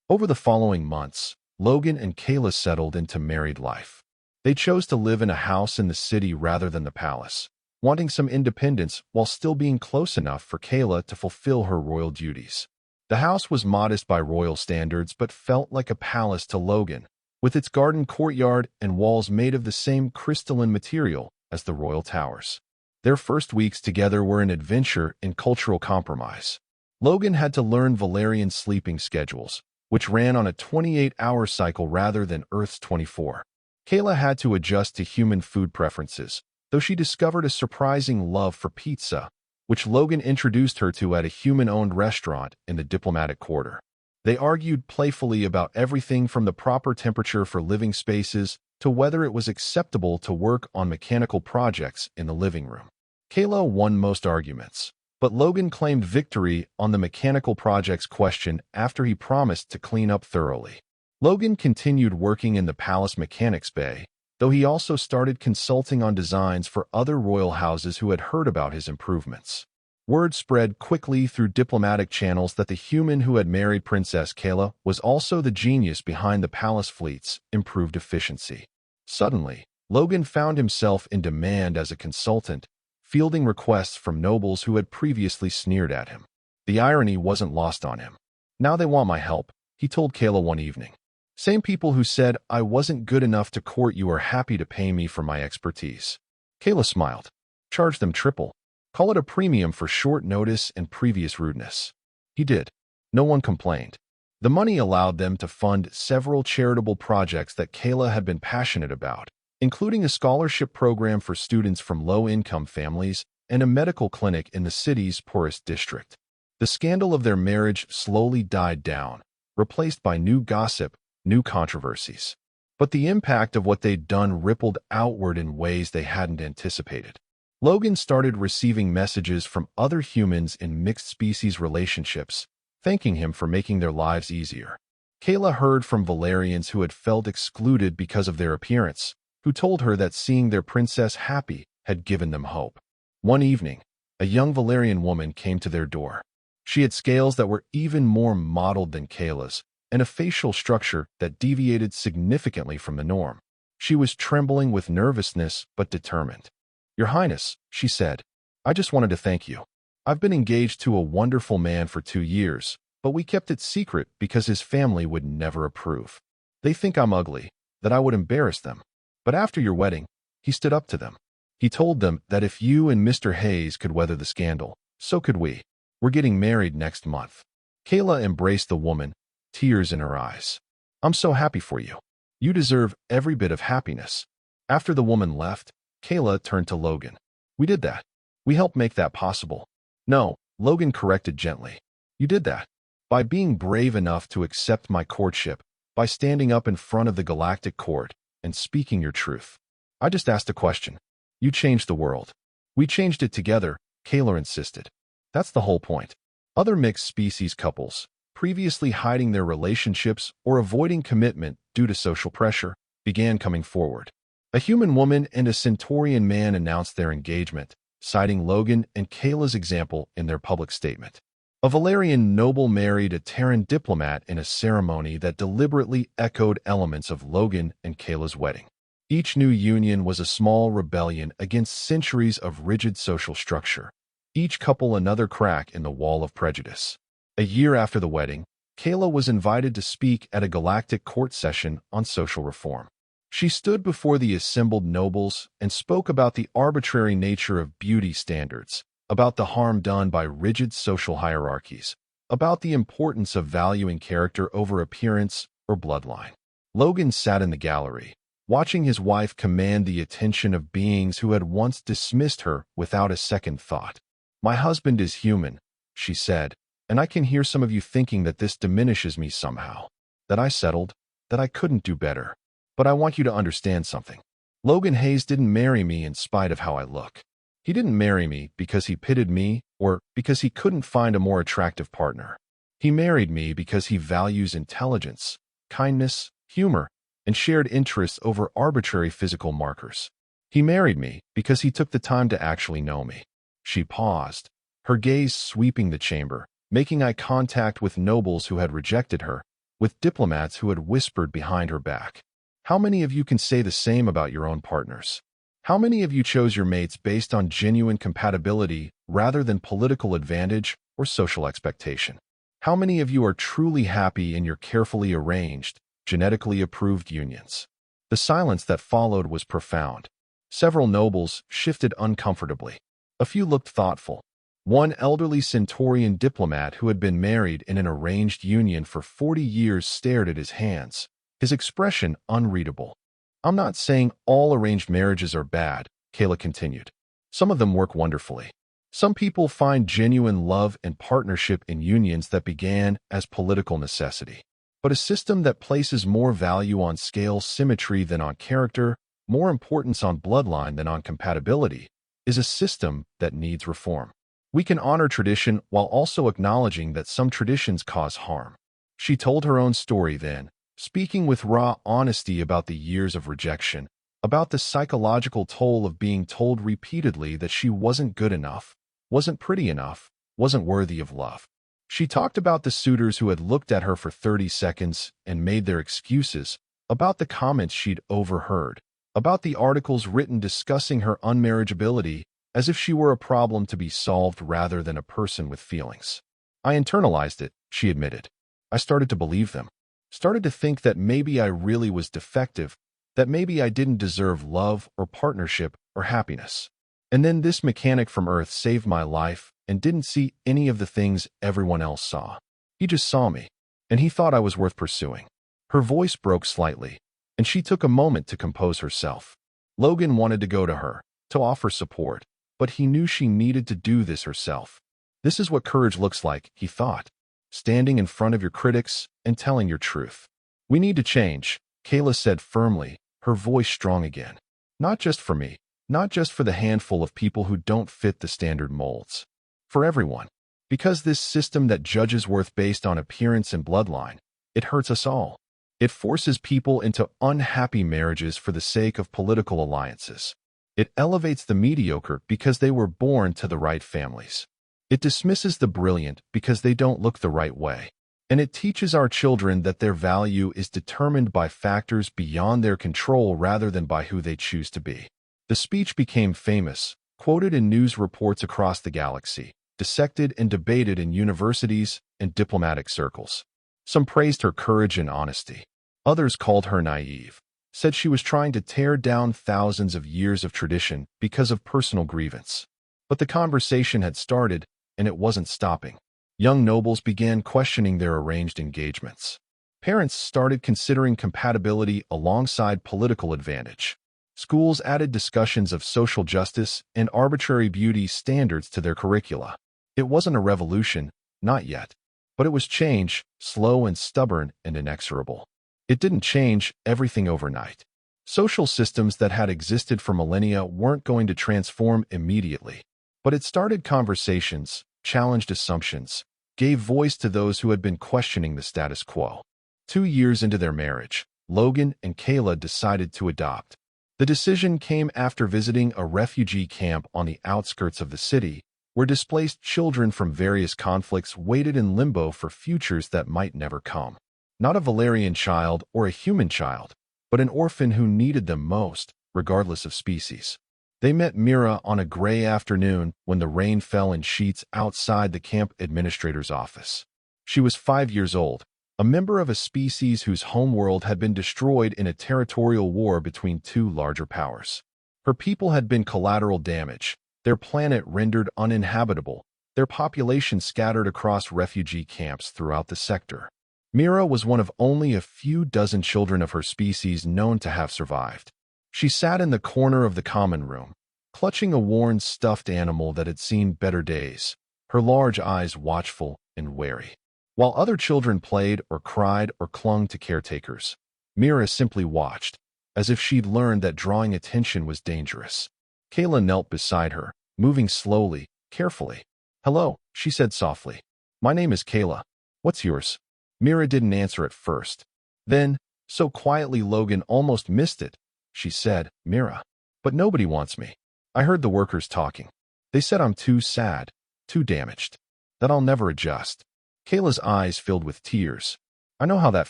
Over the following months, Logan and Kayla settled into married life. They chose to live in a house in the city rather than the palace, wanting some independence while still being close enough for Kayla to fulfill her royal duties. The house was modest by royal standards but felt like a palace to Logan, with its garden courtyard and walls made of the same crystalline material as the royal towers. Their first weeks together were an adventure in cultural compromise. Logan had to learn Valerian sleeping schedules, which ran on a 28-hour cycle rather than Earth's 24. Kayla had to adjust to human food preferences, though she discovered a surprising love for pizza, which Logan introduced her to at a human-owned restaurant in the diplomatic quarter. They argued playfully about everything from the proper temperature for living spaces to whether it was acceptable to work on mechanical projects in the living room. Kayla won most arguments, but Logan claimed victory on the mechanical projects question after he promised to clean up thoroughly. Logan continued working in the Palace Mechanics Bay, though he also started consulting on designs for other royal houses who had heard about his improvements. Word spread quickly through diplomatic channels that the human who had married Princess Kayla was also the genius behind the palace fleet's improved efficiency. Suddenly, Logan found himself in demand as a consultant, fielding requests from nobles who had previously sneered at him. The irony wasn't lost on him. "Now they want my help," he told Kayla one evening. "Same people who said I wasn't good enough to court you are happy to pay me for my expertise." Kayla smiled. "Charge them triple. Call it a premium for short notice and previous rudeness." He did. No one complained. The money allowed them to fund several charitable projects that Kayla had been passionate about, including a scholarship program for students from low-income families and a medical clinic in the city's poorest district. The scandal of their marriage slowly died down, replaced by new gossip, new controversies. But the impact of what they'd done rippled outward in ways they hadn't anticipated. Logan started receiving messages from other humans in mixed-species relationships, thanking him for making their lives easier. Kayla heard from Valerians who had felt excluded because of their appearance, who told her that seeing their princess happy had given them hope. One evening, a young Valerian woman came to their door. She had scales that were even more mottled than Kayla's, and a facial structure that deviated significantly from the norm. She was trembling with nervousness but determined. "Your Highness," she said, "I just wanted to thank you. I've been engaged to a wonderful man for 2 years, but we kept it secret because his family would never approve. They think I'm ugly, that I would embarrass them. But after your wedding, he stood up to them. He told them that if you and Mr. Hayes could weather the scandal, so could we. We're getting married next month." Kayla embraced the woman, tears in her eyes. "I'm so happy for you. You deserve every bit of happiness." After the woman left, Kayla turned to Logan. "We did that. We helped make that possible." "No," Logan corrected gently. "You did that. By being brave enough to accept my courtship, by standing up in front of the Galactic Court and speaking your truth. I just asked a question. You changed the world. We changed it together," Kayla insisted. "That's the whole point." Other mixed-species couples, previously hiding their relationships or avoiding commitment due to social pressure, began coming forward. A human woman and a Centaurian man announced their engagement, citing Logan and Kayla's example in their public statement. A Valerian noble married a Terran diplomat in a ceremony that deliberately echoed elements of Logan and Kayla's wedding. Each new union was a small rebellion against centuries of rigid social structure, each couple another crack in the wall of prejudice. A year after the wedding, Kayla was invited to speak at a Galactic Court session on social reform. She stood before the assembled nobles and spoke about the arbitrary nature of beauty standards, about the harm done by rigid social hierarchies, about the importance of valuing character over appearance or bloodline. Logan sat in the gallery, watching his wife command the attention of beings who had once dismissed her without a second thought. "My husband is human," she said, "and I can hear some of you thinking that this diminishes me somehow, that I settled, that I couldn't do better. But I want you to understand something. Logan Hayes didn't marry me in spite of how I look. He didn't marry me because he pitied me or because he couldn't find a more attractive partner. He married me because he values intelligence, kindness, humor, and shared interests over arbitrary physical markers. He married me because he took the time to actually know me." She paused, her gaze sweeping the chamber, making eye contact with nobles who had rejected her, with diplomats who had whispered behind her back. How many of you can say the same about your own partners? How many of you chose your mates based on genuine compatibility rather than political advantage or social expectation? How many of you are truly happy in your carefully arranged, genetically approved unions? The silence that followed was profound. Several nobles shifted uncomfortably. A few looked thoughtful. One elderly Centaurian diplomat who had been married in an arranged union for 40 years stared at his hands, his expression unreadable. "I'm not saying all arranged marriages are bad," Kayla continued. "Some of them work wonderfully. Some people find genuine love and partnership in unions that began as political necessity. But a system that places more value on scale symmetry than on character, more importance on bloodline than on compatibility, is a system that needs reform. We can honor tradition while also acknowledging that some traditions cause harm. She told her own story then, speaking with raw honesty about the years of rejection, about the psychological toll of being told repeatedly that she wasn't good enough, wasn't pretty enough, wasn't worthy of love. She talked about the suitors who had looked at her for 30 seconds and made their excuses, about the comments she'd overheard, about the articles written discussing her unmarriageability as if she were a problem to be solved rather than a person with feelings. I internalized it, she admitted. I started to believe them. Started to think that maybe I really was defective, that maybe I didn't deserve love or partnership or happiness. And then this mechanic from Earth saved my life and didn't see any of the things everyone else saw. He just saw me, and he thought I was worth pursuing. Her voice broke slightly, and she took a moment to compose herself. Logan wanted to go to her, to offer support, but he knew she needed to do this herself. This is what courage looks like, he thought. Standing in front of your critics and telling your truth. We need to change, Kayla said firmly, her voice strong again. Not just for me, not just for the handful of people who don't fit the standard molds. For everyone. Because this system that judges worth based on appearance and bloodline, it hurts us all. It forces people into unhappy marriages for the sake of political alliances. It elevates the mediocre because they were born to the right families. It dismisses the brilliant because they don't look the right way. And it teaches our children that their value is determined by factors beyond their control rather than by who they choose to be. The speech became famous, quoted in news reports across the galaxy, dissected and debated in universities and diplomatic circles. Some praised her courage and honesty. Others called her naive, said she was trying to tear down thousands of years of tradition because of personal grievance. But the conversation had started, and it wasn't stopping. Young nobles began questioning their arranged engagements. Parents started considering compatibility alongside political advantage. Schools added discussions of social justice and arbitrary beauty standards to their curricula. It wasn't a revolution, not yet. But it was change, slow and stubborn and inexorable. It didn't change everything overnight. Social systems that had existed for millennia weren't going to transform immediately. But it started conversations, challenged assumptions, gave voice to those who had been questioning the status quo. 2 years into their marriage, Logan and Kayla decided to adopt. The decision came after visiting a refugee camp on the outskirts of the city, where displaced children from various conflicts waited in limbo for futures that might never come. Not a Valerian child or a human child, but an orphan who needed them most, regardless of species. They met Mira on a gray afternoon when the rain fell in sheets outside the camp administrator's office. She was 5 years old, a member of a species whose homeworld had been destroyed in a territorial war between two larger powers. Her people had been collateral damage, their planet rendered uninhabitable, their population scattered across refugee camps throughout the sector. Mira was one of only a few dozen children of her species known to have survived. She sat in the corner of the common room, clutching a worn stuffed animal that had seen better days, her large eyes watchful and wary. While other children played or cried or clung to caretakers, Mira simply watched, as if she'd learned that drawing attention was dangerous. Kayla knelt beside her, moving slowly, carefully. "Hello," she said softly. "My name is Kayla. What's yours?" Mira didn't answer at first. Then, so quietly Logan almost missed it, she said, "Mira. But nobody wants me. I heard the workers talking. They said I'm too sad, too damaged, that I'll never adjust." Kayla's eyes filled with tears. "I know how that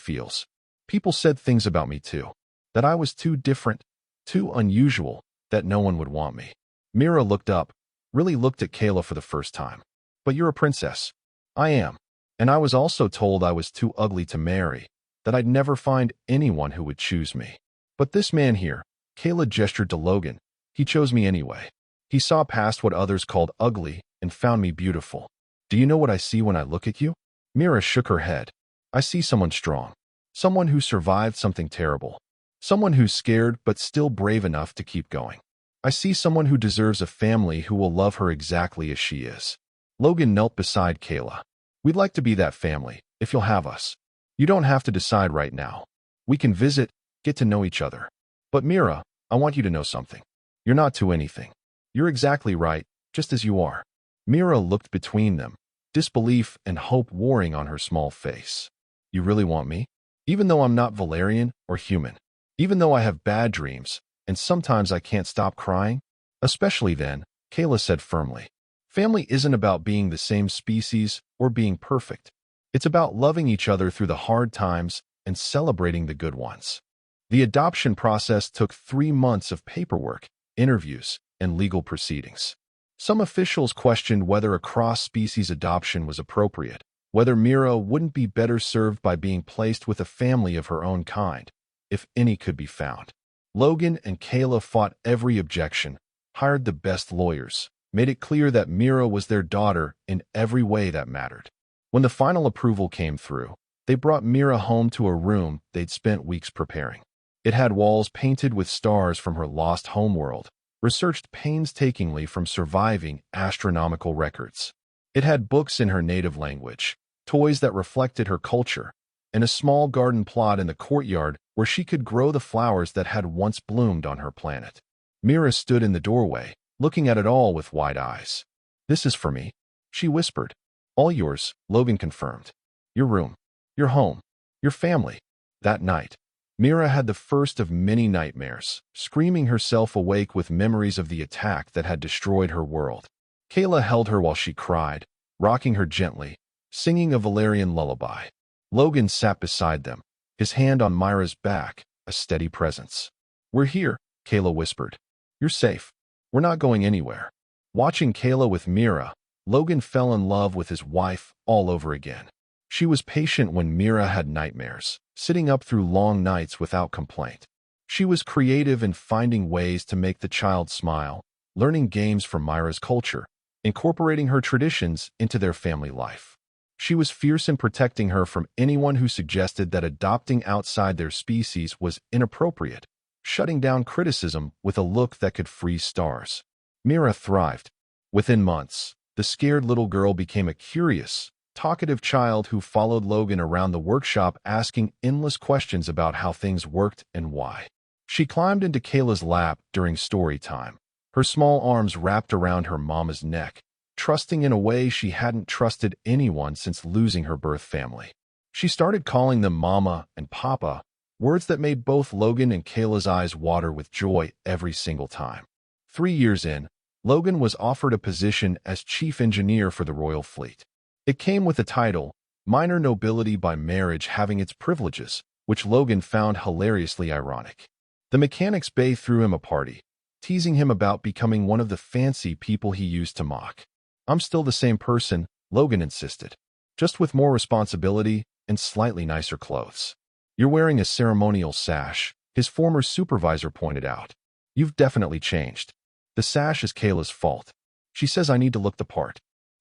feels. People said things about me too. That I was too different, too unusual, that no one would want me." Mira looked up, really looked at Kayla for the first time. "But you're a princess." "I am. And I was also told I was too ugly to marry, that I'd never find anyone who would choose me. But this man here," Kayla gestured to Logan, "he chose me anyway. He saw past what others called ugly and found me beautiful. Do you know what I see when I look at you?" Mira shook her head. "I see someone strong. Someone who survived something terrible. Someone who's scared but still brave enough to keep going." I see someone who deserves a family who will love her exactly as she is. Logan knelt beside Kayla. We'd like to be that family, if you'll have us. You don't have to decide right now. We can visit, get to know each other. But Mira, I want you to know something. You're not to anything. You're exactly right, just as you are. Mira looked between them, disbelief and hope warring on her small face. You really want me? Even though I'm not Valerian or human. Even though I have bad dreams, and sometimes I can't stop crying? Especially then, Kayla said firmly. Family isn't about being the same species or being perfect. It's about loving each other through the hard times and celebrating the good ones. The adoption process took 3 months of paperwork, interviews, and legal proceedings. Some officials questioned whether a cross-species adoption was appropriate, whether Mira wouldn't be better served by being placed with a family of her own kind, if any could be found. Logan and Kayla fought every objection, hired the best lawyers, made it clear that Mira was their daughter in every way that mattered. When the final approval came through, they brought Mira home to a room they'd spent weeks preparing. It had walls painted with stars from her lost homeworld, researched painstakingly from surviving astronomical records. It had books in her native language, toys that reflected her culture, and a small garden plot in the courtyard where she could grow the flowers that had once bloomed on her planet. Mira stood in the doorway, looking at it all with wide eyes. This is for me, she whispered. All yours, Logan confirmed. Your room, your home, your family. That night, Mira had the first of many nightmares, screaming herself awake with memories of the attack that had destroyed her world. Kayla held her while she cried, rocking her gently, singing a Valerian lullaby. Logan sat beside them, his hand on Mira's back, a steady presence. We're here, Kayla whispered. You're safe. We're not going anywhere. Watching Kayla with Mira, Logan fell in love with his wife all over again. She was patient when Mira had nightmares, sitting up through long nights without complaint. She was creative in finding ways to make the child smile, learning games from Mira's culture, incorporating her traditions into their family life. She was fierce in protecting her from anyone who suggested that adopting outside their species was inappropriate, shutting down criticism with a look that could freeze stars. Mira thrived. Within months, the scared little girl became a curious, talkative child who followed Logan around the workshop asking endless questions about how things worked and why. She climbed into Kayla's lap during story time, her small arms wrapped around her mama's neck, trusting in a way she hadn't trusted anyone since losing her birth family. She started calling them Mama and Papa, words that made both Logan and Kayla's eyes water with joy every single time. 3 years in, Logan was offered a position as chief engineer for the Royal Fleet. It came with the title, minor nobility by marriage having its privileges, which Logan found hilariously ironic. The mechanics bay threw him a party, teasing him about becoming one of the fancy people he used to mock. I'm still the same person, Logan insisted, just with more responsibility and slightly nicer clothes. You're wearing a ceremonial sash, his former supervisor pointed out. You've definitely changed. The sash is Kayla's fault. She says I need to look the part.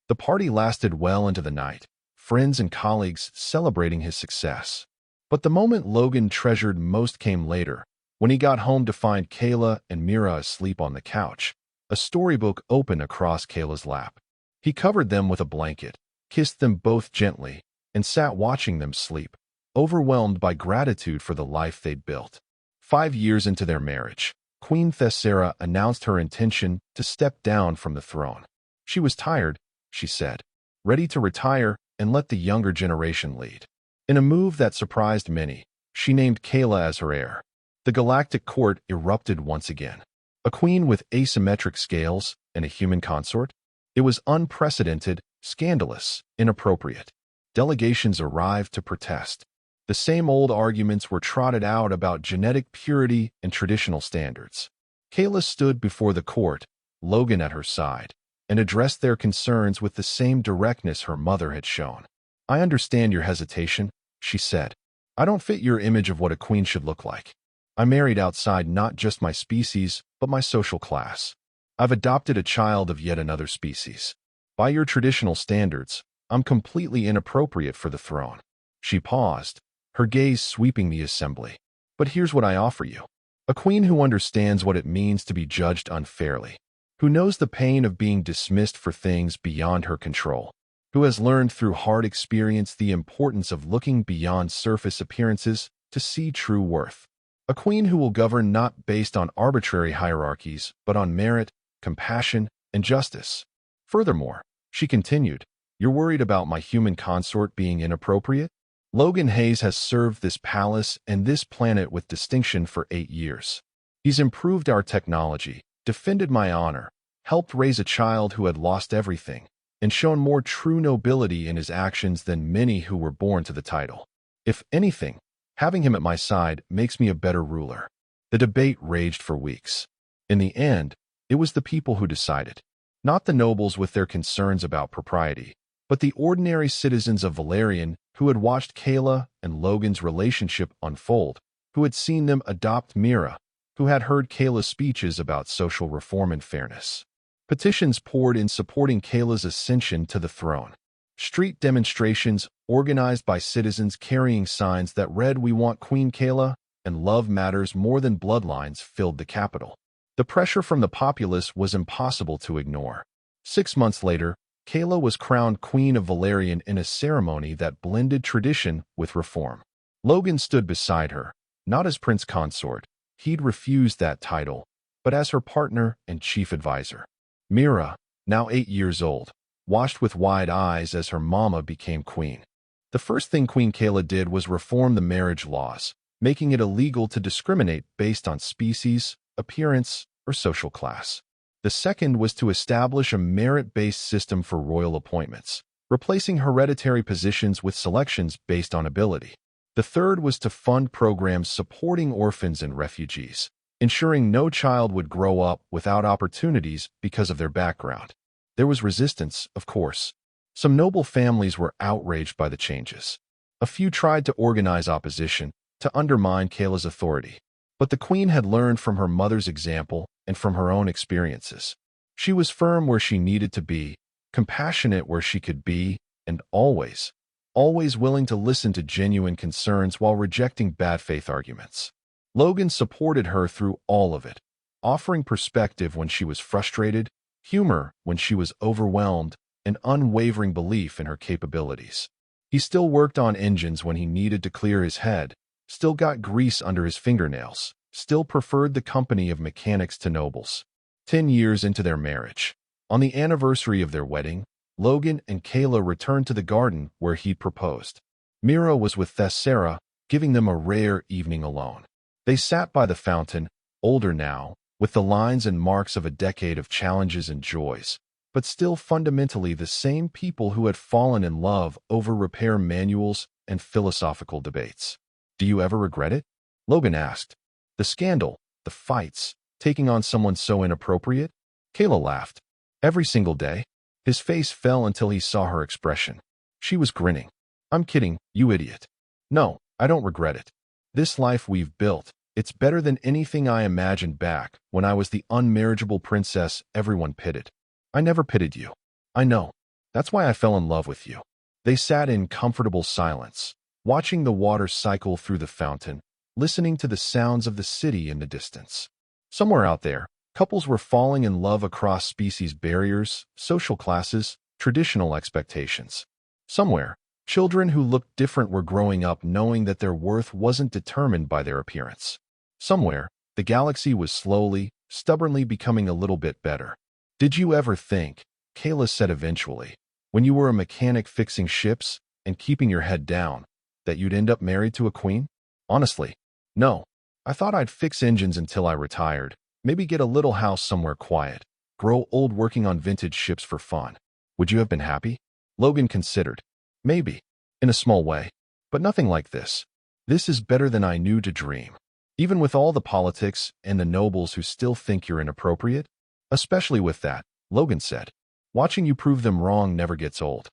The party lasted well into the night, friends and colleagues celebrating his success. But the moment Logan treasured most came later, when he got home to find Kayla and Mira asleep on the couch, a storybook open across Kayla's lap. He covered them with a blanket, kissed them both gently, and sat watching them sleep, overwhelmed by gratitude for the life they'd built. 5 years into their marriage, Queen Thessera announced her intention to step down from the throne. She was tired, she said, ready to retire and let the younger generation lead. In a move that surprised many, she named Kayla as her heir. The galactic court erupted once again. A queen with asymmetric scales and a human consort? It was unprecedented, scandalous, inappropriate. Delegations arrived to protest. The same old arguments were trotted out about genetic purity and traditional standards. Kayla stood before the court, Logan at her side, and addressed their concerns with the same directness her mother had shown. I understand your hesitation, she said. I don't fit your image of what a queen should look like. I married outside not just my species, but my social class. I've adopted a child of yet another species. By your traditional standards, I'm completely inappropriate for the throne. She paused, her gaze sweeping the assembly. But here's what I offer you. A queen who understands what it means to be judged unfairly, who knows the pain of being dismissed for things beyond her control, who has learned through hard experience the importance of looking beyond surface appearances to see true worth. A queen who will govern not based on arbitrary hierarchies, but on merit, compassion, and justice. Furthermore, she continued, "You're worried about my human consort being inappropriate? Logan Hayes has served this palace and this planet with distinction for 8 years. He's improved our technology, defended my honor, helped raise a child who had lost everything, and shown more true nobility in his actions than many who were born to the title. If anything, having him at my side makes me a better ruler." The debate raged for weeks. In the end, it was the people who decided. Not the nobles with their concerns about propriety, but the ordinary citizens of Valerian who had watched Kayla and Logan's relationship unfold, who had seen them adopt Mira, who had heard Kayla's speeches about social reform and fairness. Petitions poured in supporting Kayla's ascension to the throne. Street demonstrations organized by citizens carrying signs that read "We want Queen Kayla" and "Love matters more than bloodlines" filled the capital. The pressure from the populace was impossible to ignore. 6 months later, Kayla was crowned Queen of Valerian in a ceremony that blended tradition with reform. Logan stood beside her, not as prince consort, he'd refused that title, but as her partner and chief advisor. Mira, now 8 years old, watched with wide eyes as her mama became queen. The first thing Queen Kayla did was reform the marriage laws, making it illegal to discriminate based on species, appearance, or social class. The second was to establish a merit-based system for royal appointments, replacing hereditary positions with selections based on ability. The third was to fund programs supporting orphans and refugees, ensuring no child would grow up without opportunities because of their background. There was resistance, of course. Some noble families were outraged by the changes. A few tried to organize opposition to undermine Kayla's authority. But the queen had learned from her mother's example and from her own experiences. She was firm where she needed to be, compassionate where she could be, and always willing to listen to genuine concerns while rejecting bad faith arguments. Logan supported her through all of it, offering perspective when she was frustrated, humor when she was overwhelmed, and unwavering belief in her capabilities. He still worked on engines when he needed to clear his head, still got grease under his fingernails, still preferred the company of mechanics to nobles. 10 years into their marriage, on the anniversary of their wedding, Logan and Kayla returned to the garden where he'd proposed. Mira was with Thessera, giving them a rare evening alone. They sat by the fountain, older now, with the lines and marks of a decade of challenges and joys, but still fundamentally the same people who had fallen in love over repair manuals and philosophical debates. "Do you ever regret it?" Logan asked. "The scandal, the fights, taking on someone so inappropriate?" Kayla laughed. "Every single day." His face fell until he saw her expression. She was grinning. "I'm kidding, you idiot. No, I don't regret it. This life we've built, it's better than anything I imagined back when I was the unmarriageable princess everyone pitted. I never pitted you. I know. That's why I fell in love with you." They sat in comfortable silence, watching the water cycle through the fountain, listening to the sounds of the city in the distance. Somewhere out there, couples were falling in love across species barriers, social classes, traditional expectations. Somewhere, children who looked different were growing up knowing that their worth wasn't determined by their appearance. Somewhere, the galaxy was slowly, stubbornly becoming a little bit better. "Did you ever think," Kayla said eventually, "when you were a mechanic fixing ships and keeping your head down, that you'd end up married to a queen?" "Honestly, no. I thought I'd fix engines until I retired, maybe get a little house somewhere quiet, grow old working on vintage ships for fun." "Would you have been happy?" Logan considered. "Maybe, in a small way, but nothing like this. This is better than I knew to dream. Even with all the politics and the nobles who still think you're inappropriate." "Especially with that," Logan said. "Watching you prove them wrong never gets old."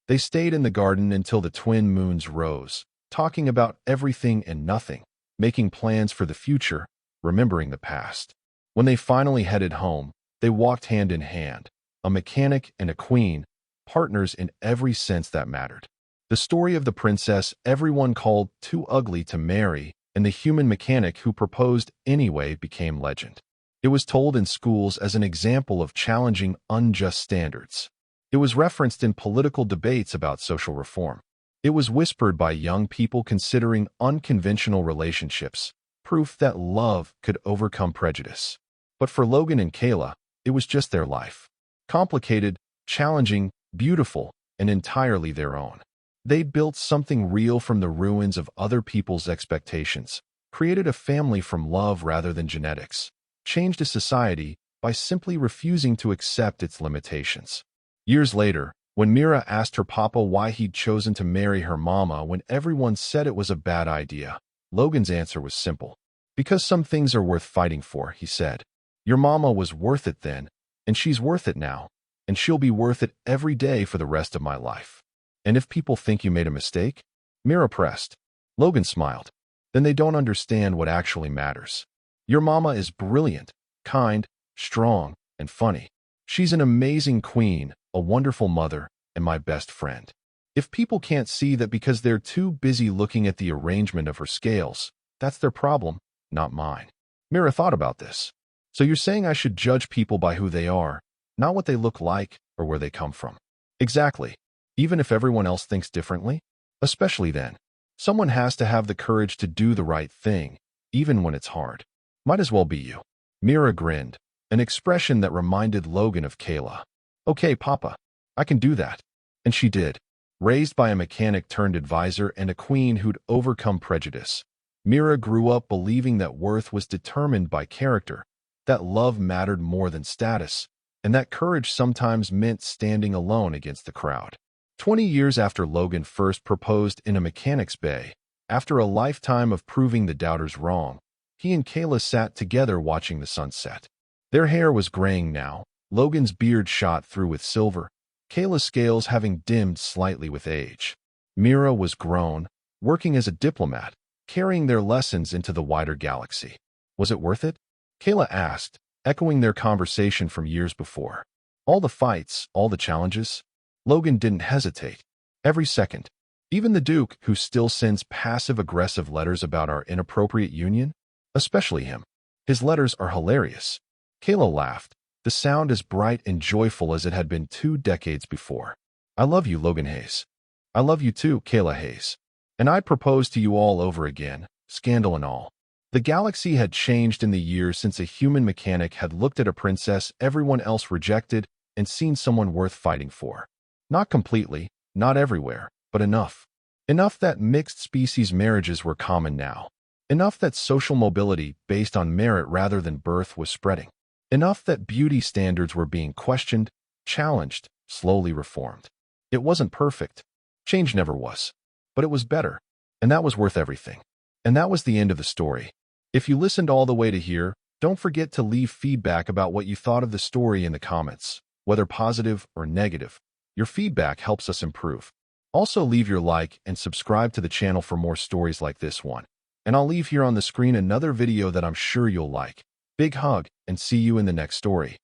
They stayed in the garden until the twin moons rose, talking about everything and nothing, making plans for the future, remembering the past. When they finally headed home, they walked hand in hand, a mechanic and a queen, partners in every sense that mattered. The story of the princess everyone called too ugly to marry and the human mechanic who proposed anyway became legend. It was told in schools as an example of challenging unjust standards. It was referenced in political debates about social reform. It was whispered by young people considering unconventional relationships, proof that love could overcome prejudice. But for Logan and Kayla, it was just their life. Complicated, challenging, beautiful, and entirely their own. They built something real from the ruins of other people's expectations, created a family from love rather than genetics, changed a society by simply refusing to accept its limitations. Years later, when Mira asked her papa why he'd chosen to marry her mama when everyone said it was a bad idea, Logan's answer was simple. Because some things are worth fighting for, he said. Your mama was worth it then, and she's worth it now, and she'll be worth it every day for the rest of my life. And if people think you made a mistake? Mira pressed. Logan smiled. Then they don't understand what actually matters. Your mama is brilliant, kind, strong, and funny. She's an amazing queen, a wonderful mother, and my best friend. If people can't see that because they're too busy looking at the arrangement of her scales, that's their problem, not mine. Mira thought about this. So you're saying I should judge people by who they are, not what they look like or where they come from. Exactly. Even if everyone else thinks differently? Especially then. Someone has to have the courage to do the right thing, even when it's hard. Might as well be you. Mira grinned, an expression that reminded Logan of Kayla. Okay, Papa. I can do that. And she did. Raised by a mechanic turned advisor and a queen who'd overcome prejudice, Mira grew up believing that worth was determined by character, that love mattered more than status, and that courage sometimes meant standing alone against the crowd. 20 years after Logan first proposed in a mechanic's bay, after a lifetime of proving the doubters wrong, he and Kayla sat together watching the sunset. Their hair was graying now, Logan's beard shot through with silver, Kayla's scales having dimmed slightly with age. Mira was grown, working as a diplomat, carrying their lessons into the wider galaxy. Was it worth it? Kayla asked, echoing their conversation from years before. All the fights, all the challenges? Logan didn't hesitate. Every second. Even the Duke, who still sends passive-aggressive letters about our inappropriate union? Especially him. His letters are hilarious. Kayla laughed, the sound as bright and joyful as it had been 2 decades before. I love you, Logan Hayes. I love you too, Kayla Hayes. And I'd propose to you all over again, scandal and all. The galaxy had changed in the years since a human mechanic had looked at a princess everyone else rejected and seen someone worth fighting for. Not completely, not everywhere, but enough. Enough that mixed-species marriages were common now. Enough that social mobility based on merit rather than birth was spreading. Enough that beauty standards were being questioned, challenged, slowly reformed. It wasn't perfect. Change never was. But it was better. And that was worth everything. And that was the end of the story. If you listened all the way to here, don't forget to leave feedback about what you thought of the story in the comments, whether positive or negative. Your feedback helps us improve. Also leave your like and subscribe to the channel for more stories like this one. And I'll leave here on the screen another video that I'm sure you'll like. Big hug, and see you in the next story.